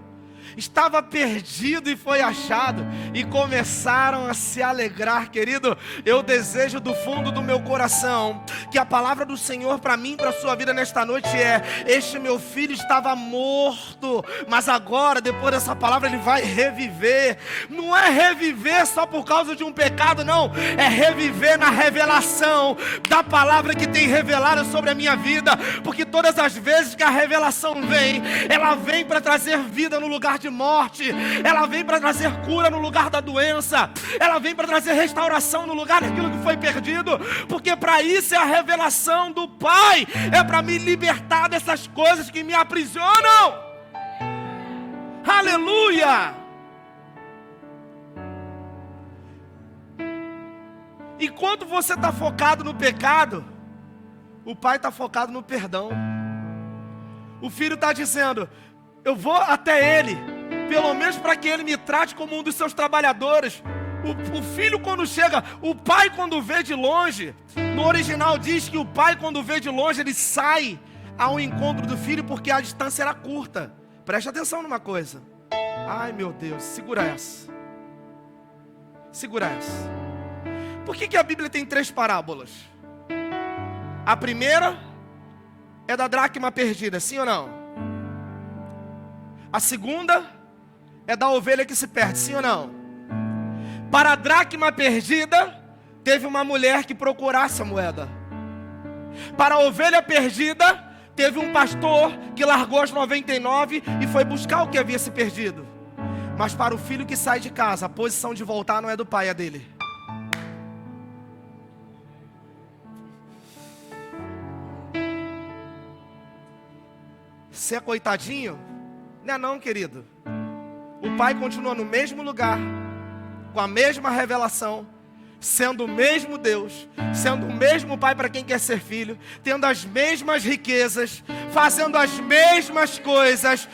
Estava perdido e foi achado. E começaram a se alegrar, querido. Eu desejo do fundo do meu coração que a palavra do Senhor para mim, para a sua vida nesta noite é: este meu filho estava morto, mas agora, depois dessa palavra, ele vai reviver. Não é reviver só por causa de um pecado, não. É reviver na revelação da palavra que tem revelado sobre a minha vida. Porque todas as vezes que a revelação vem, ela vem para trazer vida no lugar de morte, ela vem para trazer cura no lugar da doença, ela vem para trazer restauração no lugar daquilo que foi perdido, porque para isso é a revelação do Pai, é para me libertar dessas coisas que me aprisionam. Aleluia! Enquanto você está focado no pecado, o Pai está focado no perdão. O Filho está dizendo: eu vou até Ele, pelo menos para que Ele me trate como um dos seus trabalhadores. O filho quando chega, o pai quando vê de longe, no original diz que o pai quando vê de longe, ele sai ao encontro do filho porque a distância era curta. Preste atenção numa coisa. Ai meu Deus, segura essa. Segura essa. Por que a Bíblia tem 3 parábolas? A primeira é da dracma perdida, sim ou não? A segunda é da ovelha que se perde, sim ou não? Para a dracma perdida, teve uma mulher que procurasse a moeda. Para a ovelha perdida, teve um pastor que largou as 99 e foi buscar o que havia se perdido. Mas para o filho que sai de casa, a posição de voltar não é do pai, é dele. Você é coitadinho? Não é não, querido. O pai continua no mesmo lugar, com a mesma revelação, sendo o mesmo Deus, sendo o mesmo pai para quem quer ser filho, tendo as mesmas riquezas, fazendo as mesmas coisas,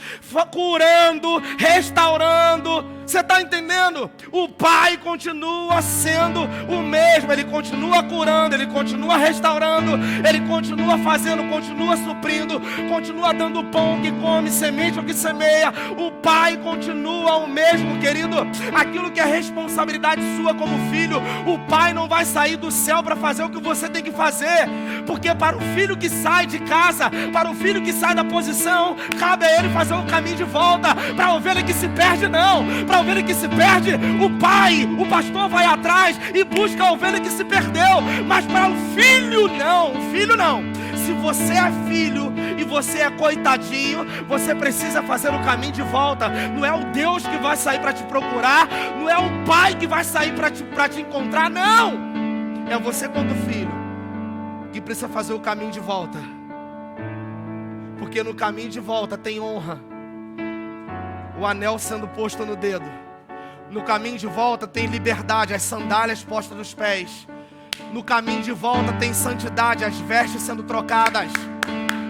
curando, restaurando. Você está entendendo? O pai continua sendo o mesmo, ele continua curando, ele continua restaurando, ele continua fazendo, continua suprindo, continua dando pão que come, semente o que semeia. O pai continua o mesmo, querido. Aquilo que é responsabilidade sua como filho, o pai não vai sair do céu para fazer o que você tem que fazer, porque para o filho que sai de casa, para o filho que sai da posição, cabe a ele fazer o caminho de volta. Para a ovelha que se perde, não. Para a ovelha que se perde, o pai, o pastor vai atrás e busca a ovelha que se perdeu. Mas para o filho não, o filho não. Se você é filho e você é coitadinho, você precisa fazer o caminho de volta. Não é o Deus que vai sair para te procurar, não é o pai que vai sair para te encontrar, não. É você quanto filho que precisa fazer o caminho de volta. Porque no caminho de volta tem honra, o anel sendo posto no dedo. No caminho de volta tem liberdade, as sandálias postas nos pés. No caminho de volta tem santidade, as vestes sendo trocadas.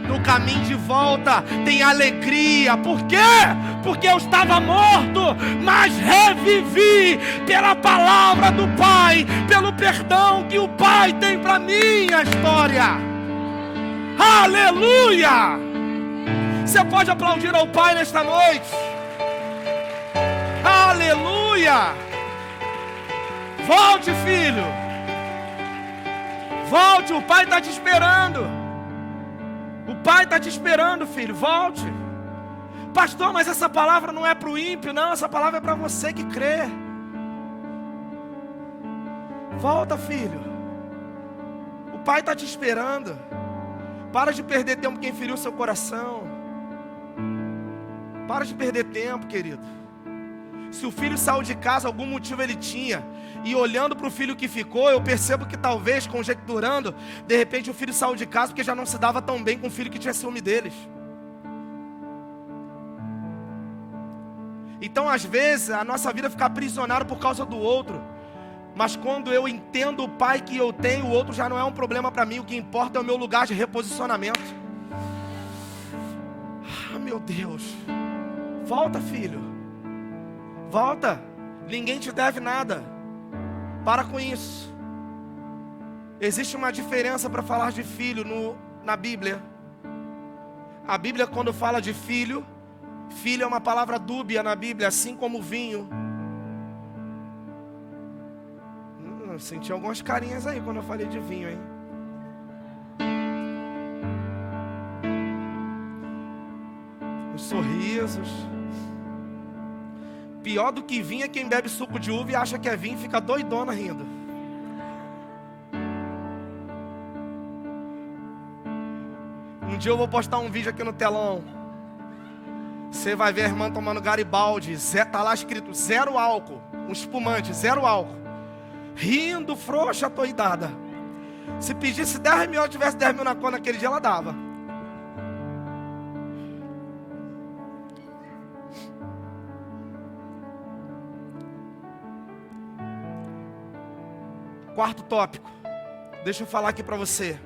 No caminho de volta tem alegria. Por quê? Porque eu estava morto, mas revivi pela palavra do Pai, pelo perdão que o Pai tem para minha história. Aleluia! Você pode aplaudir ao Pai nesta noite? Aleluia! Volte, filho. Volte, o pai está te esperando. O pai está te esperando, filho. Volte. Pastor, mas essa palavra não é para o ímpio, não. Essa palavra é para você que crê. Volta, filho. O pai está te esperando. Para de perder tempo quem feriu seu coração. Para de perder tempo, querido. Se o filho saiu de casa, algum motivo ele tinha. E olhando para o filho que ficou, eu percebo que talvez, conjecturando, de repente o filho saiu de casa porque já não se dava tão bem com o filho que tinha ciúme deles. Então às vezes a nossa vida fica aprisionada por causa do outro. Mas quando eu entendo o pai que eu tenho, o outro já não é um problema para mim. O que importa é o meu lugar de reposicionamento. Ah, meu Deus. Volta, filho. Volta. Ninguém te deve nada. Para com isso. Existe uma diferença para falar de filho na Bíblia. A Bíblia, quando fala de filho, filho é uma palavra dúbia na Bíblia, assim como vinho. Eu senti algumas carinhas aí quando eu falei de vinho, hein? Os sorrisos. Pior do que vinho é quem bebe suco de uva e acha que é vinho e fica doidona rindo. Um dia eu vou postar um vídeo aqui no telão. Você vai ver a irmã tomando Garibaldi. Tá lá escrito 0 álcool. Um espumante, 0 álcool. Rindo, frouxa, atoidada. Se pedisse 10 mil, eu tivesse 10 mil na conta naquele dia, ela dava. Quarto tópico. Deixa eu falar aqui para você.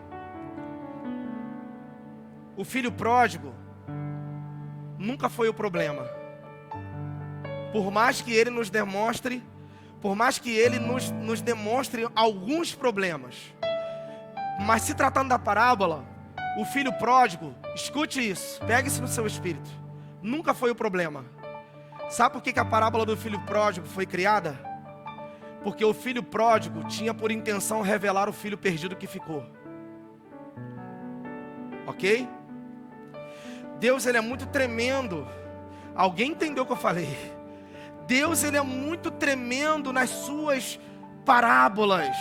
O filho pródigo nunca foi o problema. Por mais que ele nos demonstre, demonstre alguns problemas. Mas se tratando da parábola, o filho pródigo, escute isso, pegue isso no seu espírito, nunca foi o problema. Sabe por que a parábola do filho pródigo foi criada? Porque o filho pródigo tinha por intenção revelar o filho perdido que ficou. Ok? Deus, ele é muito tremendo. Alguém entendeu o que eu falei? Deus, ele é muito tremendo nas suas parábolas.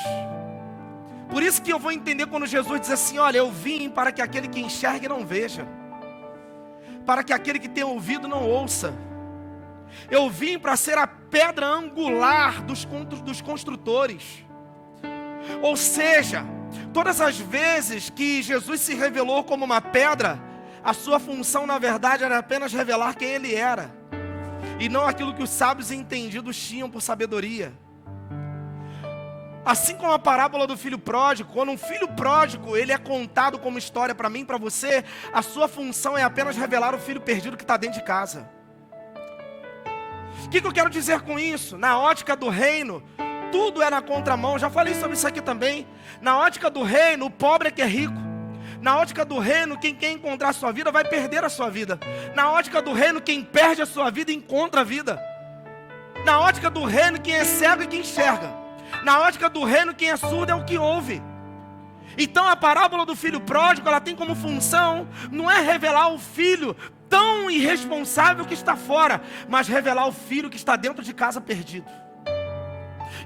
Por isso que eu vou entender quando Jesus diz assim: olha, eu vim para que aquele que enxergue não veja, para que aquele que tem ouvido não ouça. Eu vim para ser a pedra angular dos construtores. Ou seja, todas as vezes que Jesus se revelou como uma pedra, A sua função, na verdade, era apenas revelar quem ele era, e não aquilo que os sábios e entendidos tinham por sabedoria. Assim como a parábola do filho pródigo, quando um filho pródigo ele é contado como história para mim e para você, a sua função é apenas revelar o filho perdido que está dentro de casa. O que eu quero dizer com isso? Na ótica do reino, tudo é na contramão. Já falei sobre isso aqui também. Na ótica do reino, o pobre é que é rico. Na ótica do reino, quem quer encontrar a sua vida vai perder a sua vida. Na ótica do reino, quem perde a sua vida encontra a vida. Na ótica do reino, quem é cego é quem enxerga. Na ótica do reino, quem é surdo é o que ouve. Então a parábola do filho pródigo, ela tem como função, não é revelar o filho tão irresponsável que está fora, mas revelar o filho que está dentro de casa perdido.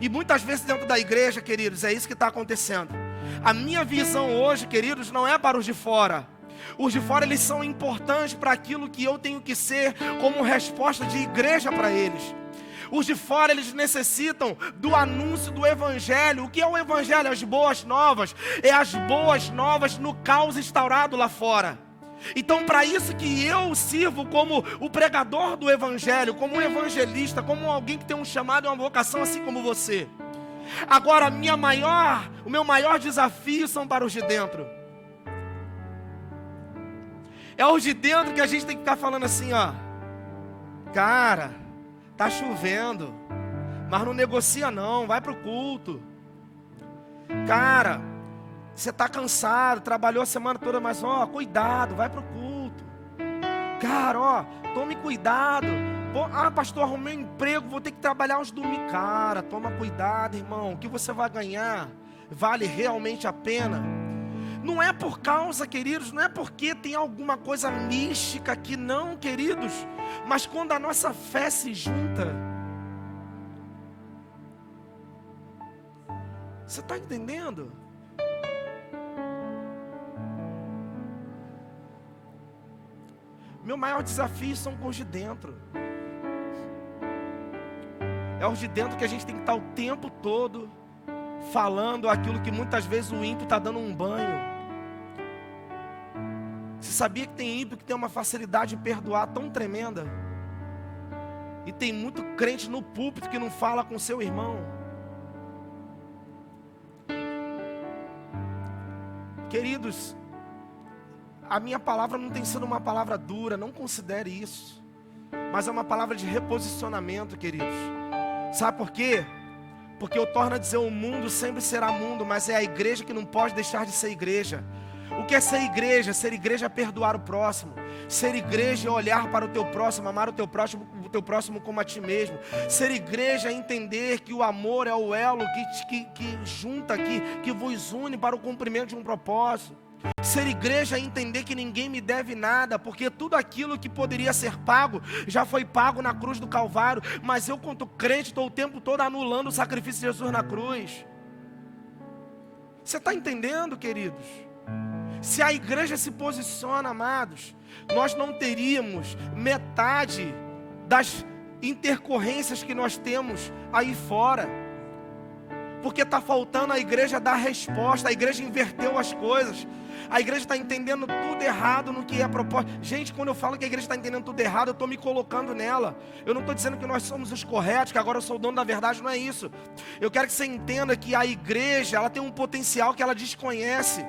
E muitas vezes dentro da igreja, queridos, é isso que está acontecendo. A minha visão hoje, queridos, não é para os de fora. Os de fora, eles são importantes para aquilo que eu tenho que ser como resposta de igreja para eles. Os de fora, eles necessitam do anúncio do evangelho. O que é o evangelho? As boas novas. É as boas novas no caos instaurado lá fora. Então, para isso que eu sirvo como o pregador do evangelho, como um evangelista, como alguém que tem um chamado e uma vocação assim como você. Agora, o meu maior desafio são para os de dentro. É os de dentro que a gente tem que ficar falando assim, ó. Cara, tá chovendo, mas não negocia não, vai pro culto. Cara, você tá cansado, trabalhou a semana toda, mas ó, cuidado, vai pro culto. Cara, ó, tome cuidado. Pastor, arrumei um emprego, vou ter que trabalhar uns domingos. Cara, toma cuidado, irmão, o que você vai ganhar vale realmente a pena. Não é por causa, queridos, não é porque tem alguma coisa mística aqui, não, queridos. Mas quando a nossa fé se junta, você está entendendo? Meu maior desafio são com os de dentro. É os de dentro que a gente tem que estar o tempo todo falando aquilo que muitas vezes o ímpio está dando um banho. Você sabia que tem ímpio que tem uma facilidade em perdoar tão tremenda? E tem muito crente no púlpito que não fala com seu irmão. Queridos, a minha palavra não tem sido uma palavra dura, não considere isso. Mas é uma palavra de reposicionamento, queridos. Sabe por quê? Porque eu torno a dizer, o mundo sempre será mundo, mas é a igreja que não pode deixar de ser igreja. O que é ser igreja? Ser igreja é perdoar o próximo. Ser igreja é olhar para o teu próximo, amar o teu próximo como a ti mesmo. Ser igreja é entender que o amor é o elo que junta, que vos une para o cumprimento de um propósito. Ser igreja é entender que ninguém me deve nada, porque tudo aquilo que poderia ser pago, já foi pago na cruz do Calvário. Mas eu, quanto crente, estou o tempo todo anulando o sacrifício de Jesus na cruz. Você está entendendo, queridos? Se a igreja se posiciona, amados, nós não teríamos metade das intercorrências que nós temos aí fora. Porque está faltando a igreja dar resposta. A igreja inverteu as coisas. A igreja está entendendo tudo errado no que é proposta. Gente, quando eu falo que a igreja está entendendo tudo errado, eu estou me colocando nela. Eu não estou dizendo que nós somos os corretos, que agora eu sou o dono da verdade, não é isso. Eu quero que você entenda que a igreja, ela tem um potencial que ela desconhece.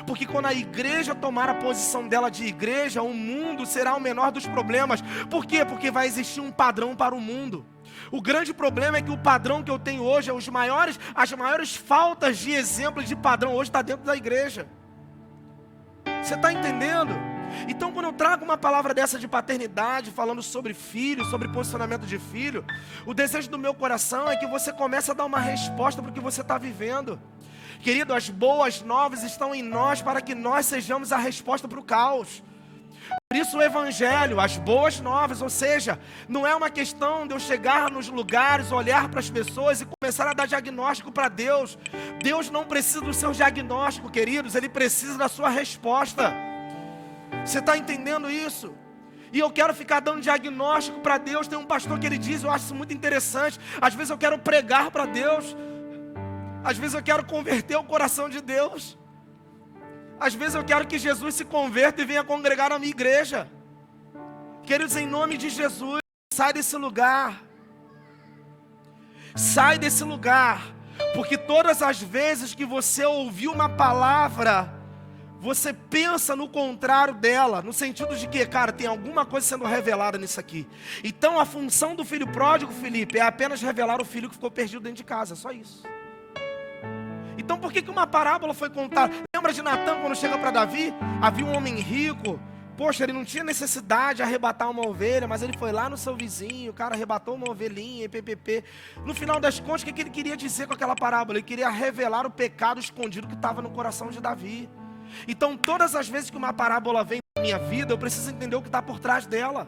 Porque quando a igreja tomar a posição dela de igreja, o mundo será o menor dos problemas. Por quê? Porque vai existir um padrão para o mundo. O grande problema é que o padrão que eu tenho hoje, as maiores faltas de exemplo de padrão hoje está dentro da igreja. Você está entendendo? Então, quando eu trago uma palavra dessa de paternidade, falando sobre filho, sobre posicionamento de filho, o desejo do meu coração é que você comece a dar uma resposta para o que você está vivendo. Querido, as boas novas estão em nós para que nós sejamos a resposta para o caos. Por isso o evangelho, as boas novas, ou seja, não é uma questão de eu chegar nos lugares, olhar para as pessoas e começar a dar diagnóstico para Deus. Deus não precisa do seu diagnóstico, queridos, Ele precisa da sua resposta. Você está entendendo isso? E eu quero ficar dando diagnóstico para Deus. Tem um pastor que ele diz, eu acho isso muito interessante, às vezes eu quero pregar para Deus, às vezes eu quero converter o coração de Deus. Às vezes eu quero que Jesus se converta e venha congregar na minha igreja. Queridos, em nome de Jesus, sai desse lugar. Sai desse lugar. Porque todas as vezes que você ouviu uma palavra, você pensa no contrário dela, no sentido de que, cara, tem alguma coisa sendo revelada nisso aqui. Então a função do filho pródigo, Felipe, é apenas revelar o filho que ficou perdido dentro de casa, só isso. Então por que uma parábola foi contada? Lembra de Natã quando chega para Davi? Havia um homem rico, poxa, ele não tinha necessidade de arrebatar uma ovelha, mas ele foi lá no seu vizinho, o cara arrebatou uma ovelhinha, e ppp. No final das contas, o que ele queria dizer com aquela parábola? Ele queria revelar o pecado escondido que estava no coração de Davi. Então todas as vezes que uma parábola vem na minha vida, eu preciso entender o que está por trás dela.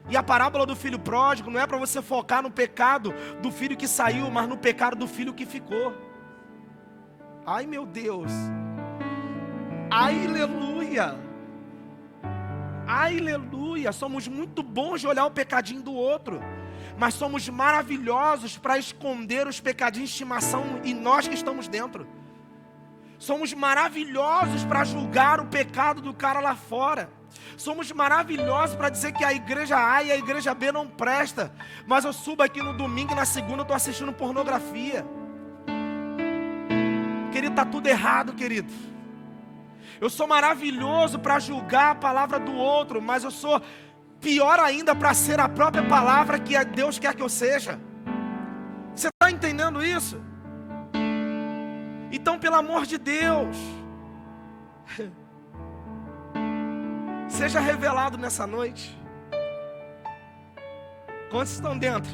E a parábola do filho pródigo não é para você focar no pecado do filho que saiu, mas no pecado do filho que ficou. Ai meu Deus, aleluia, aleluia. Somos muito bons de olhar o pecadinho do outro, mas somos maravilhosos para esconder os pecadinhos de estimação em nós que estamos dentro. Somos maravilhosos para julgar o pecado do cara lá fora. Somos maravilhosos para dizer que a igreja A e a igreja B não presta, mas eu subo aqui no domingo e na segunda eu estou assistindo pornografia. Querido, está tudo errado, querido. Eu sou maravilhoso para julgar a palavra do outro, mas eu sou pior ainda para ser a própria palavra que Deus quer que eu seja. Você está entendendo isso? Então, pelo amor de Deus, seja revelado nessa noite. Quantos estão dentro?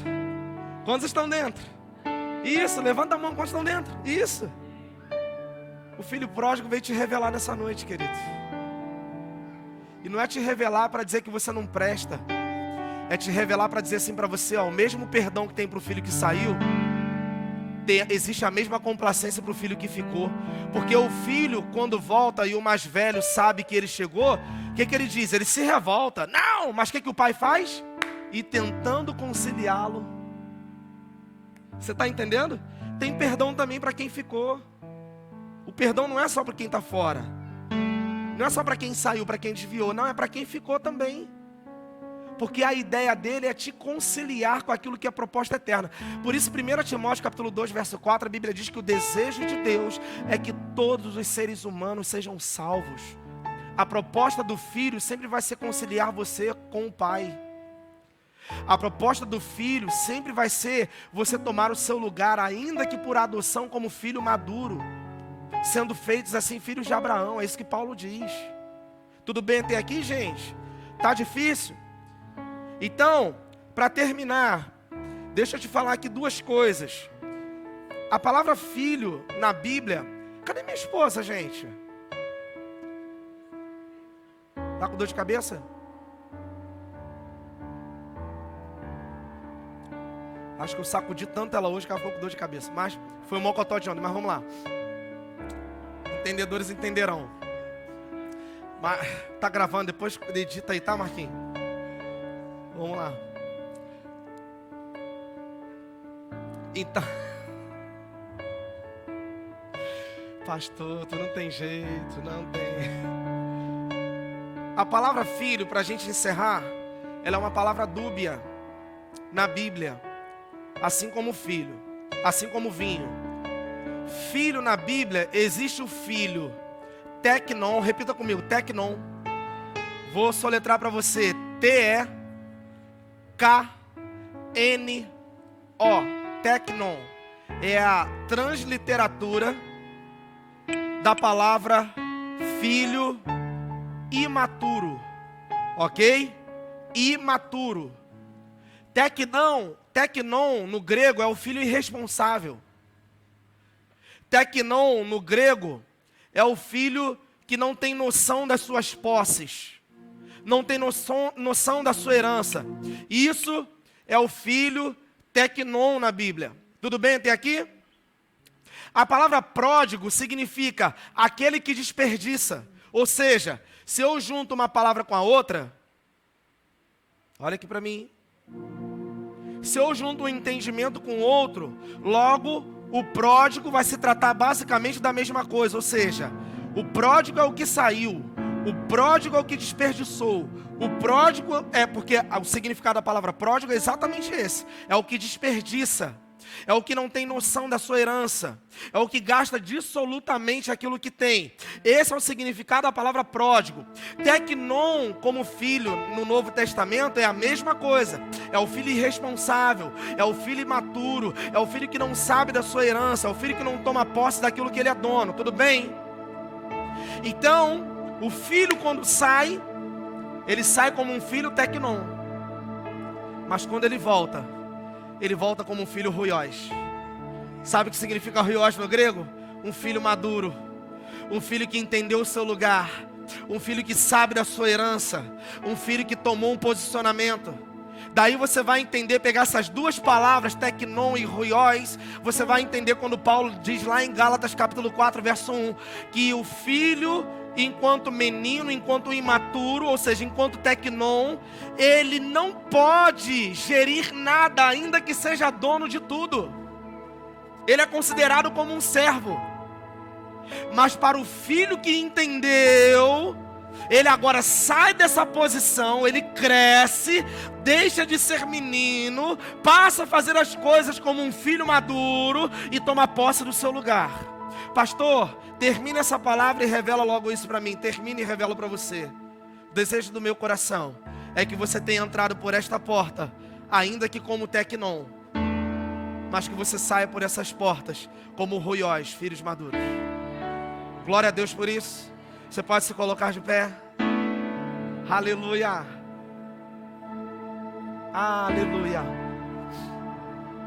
Quantos estão dentro? Isso, levanta a mão, quantos estão dentro? Isso. O filho pródigo veio te revelar nessa noite, querido. E não é te revelar para dizer que você não presta. É te revelar para dizer assim para você, ó, o mesmo perdão que tem para o filho que saiu, existe a mesma complacência para o filho que ficou. Porque o filho, quando volta e o mais velho sabe que ele chegou, o que ele diz? Ele se revolta. Não, mas o que o pai faz? E tentando conciliá-lo. Você está entendendo? Tem perdão também para quem ficou. O perdão não é só para quem está fora. Não é só para quem saiu, para quem desviou. Não, é para quem ficou também. Porque a ideia dele é te conciliar com aquilo que é proposta eterna. Por isso, 1 Timóteo capítulo 2, verso 4, a Bíblia diz que o desejo de Deus é que todos os seres humanos sejam salvos. A proposta do filho sempre vai ser conciliar você com o pai. A proposta do filho sempre vai ser você tomar o seu lugar, ainda que por adoção como filho maduro, sendo feitos assim filhos de Abraão. É isso que Paulo diz. Tudo bem até aqui, gente? Tá difícil? Então, para terminar, deixa eu te falar aqui duas coisas. A palavra filho na Bíblia... Cadê minha esposa, gente? Tá com dor de cabeça? Acho que eu sacudi tanto ela hoje que ela ficou com dor de cabeça. Mas foi um mocotó de onda, mas vamos lá. Entendedores entenderão. Mas tá gravando, depois edita aí, tá, Marquinhos? Vamos lá. Então, pastor, tu não tem jeito, não tem. A palavra filho, para a gente encerrar, ela é uma palavra dúbia na Bíblia. Assim como filho, assim como vinho. Filho na Bíblia, existe o filho teknon, repita comigo, teknon. Vou soletrar para você, T-E-K-N-O, teknon. É a transliteratura da palavra filho imaturo, ok? Imaturo. Teknon no grego é o filho irresponsável. Teknon no grego é o filho que não tem noção das suas posses, não tem noção da sua herança. Isso é o filho teknon na Bíblia. Tudo bem até aqui? A palavra pródigo significa aquele que desperdiça. Ou seja, se eu junto uma palavra com a outra, olha aqui para mim. Se eu junto um entendimento com outro, logo o pródigo vai se tratar basicamente da mesma coisa. Ou seja, O pródigo é o que saiu. O pródigo é o que desperdiçou. O pródigo é porque o significado da palavra pródigo é exatamente esse. É o que desperdiça. É o que não tem noção da sua herança. É o que gasta dissolutamente aquilo que tem. Esse é o significado da palavra pródigo. Teknon, como filho no Novo Testamento, é a mesma coisa. É o filho irresponsável. É o filho imaturo. É o filho que não sabe da sua herança. É o filho que não toma posse daquilo que ele é dono. Tudo bem? Então, o filho quando sai, ele sai como um filho teknon. Mas quando ele volta como um filho ruiós. Sabe o que significa ruiós no grego? Um filho maduro. Um filho que entendeu o seu lugar. Um filho que sabe da sua herança. Um filho que tomou um posicionamento. Daí você vai entender, pegar essas duas palavras, teknon e ruiós, você vai entender quando Paulo diz lá em Gálatas capítulo 4, verso 1, que o filho, enquanto menino, enquanto imaturo, ou seja, enquanto teknon, ele não pode gerir nada, ainda que seja dono de tudo. Ele é considerado como um servo. Mas para o filho que entendeu, ele agora sai dessa posição, ele cresce, deixa de ser menino, passa a fazer as coisas como um filho maduro e toma posse do seu lugar. Pastor, termina essa palavra e revela logo isso para mim. Termina e revela para você. O desejo do meu coração é que você tenha entrado por esta porta, ainda que como teknon, mas que você saia por essas portas como ruiós, filhos maduros. Glória a Deus por isso. Você pode se colocar de pé. Aleluia. Aleluia.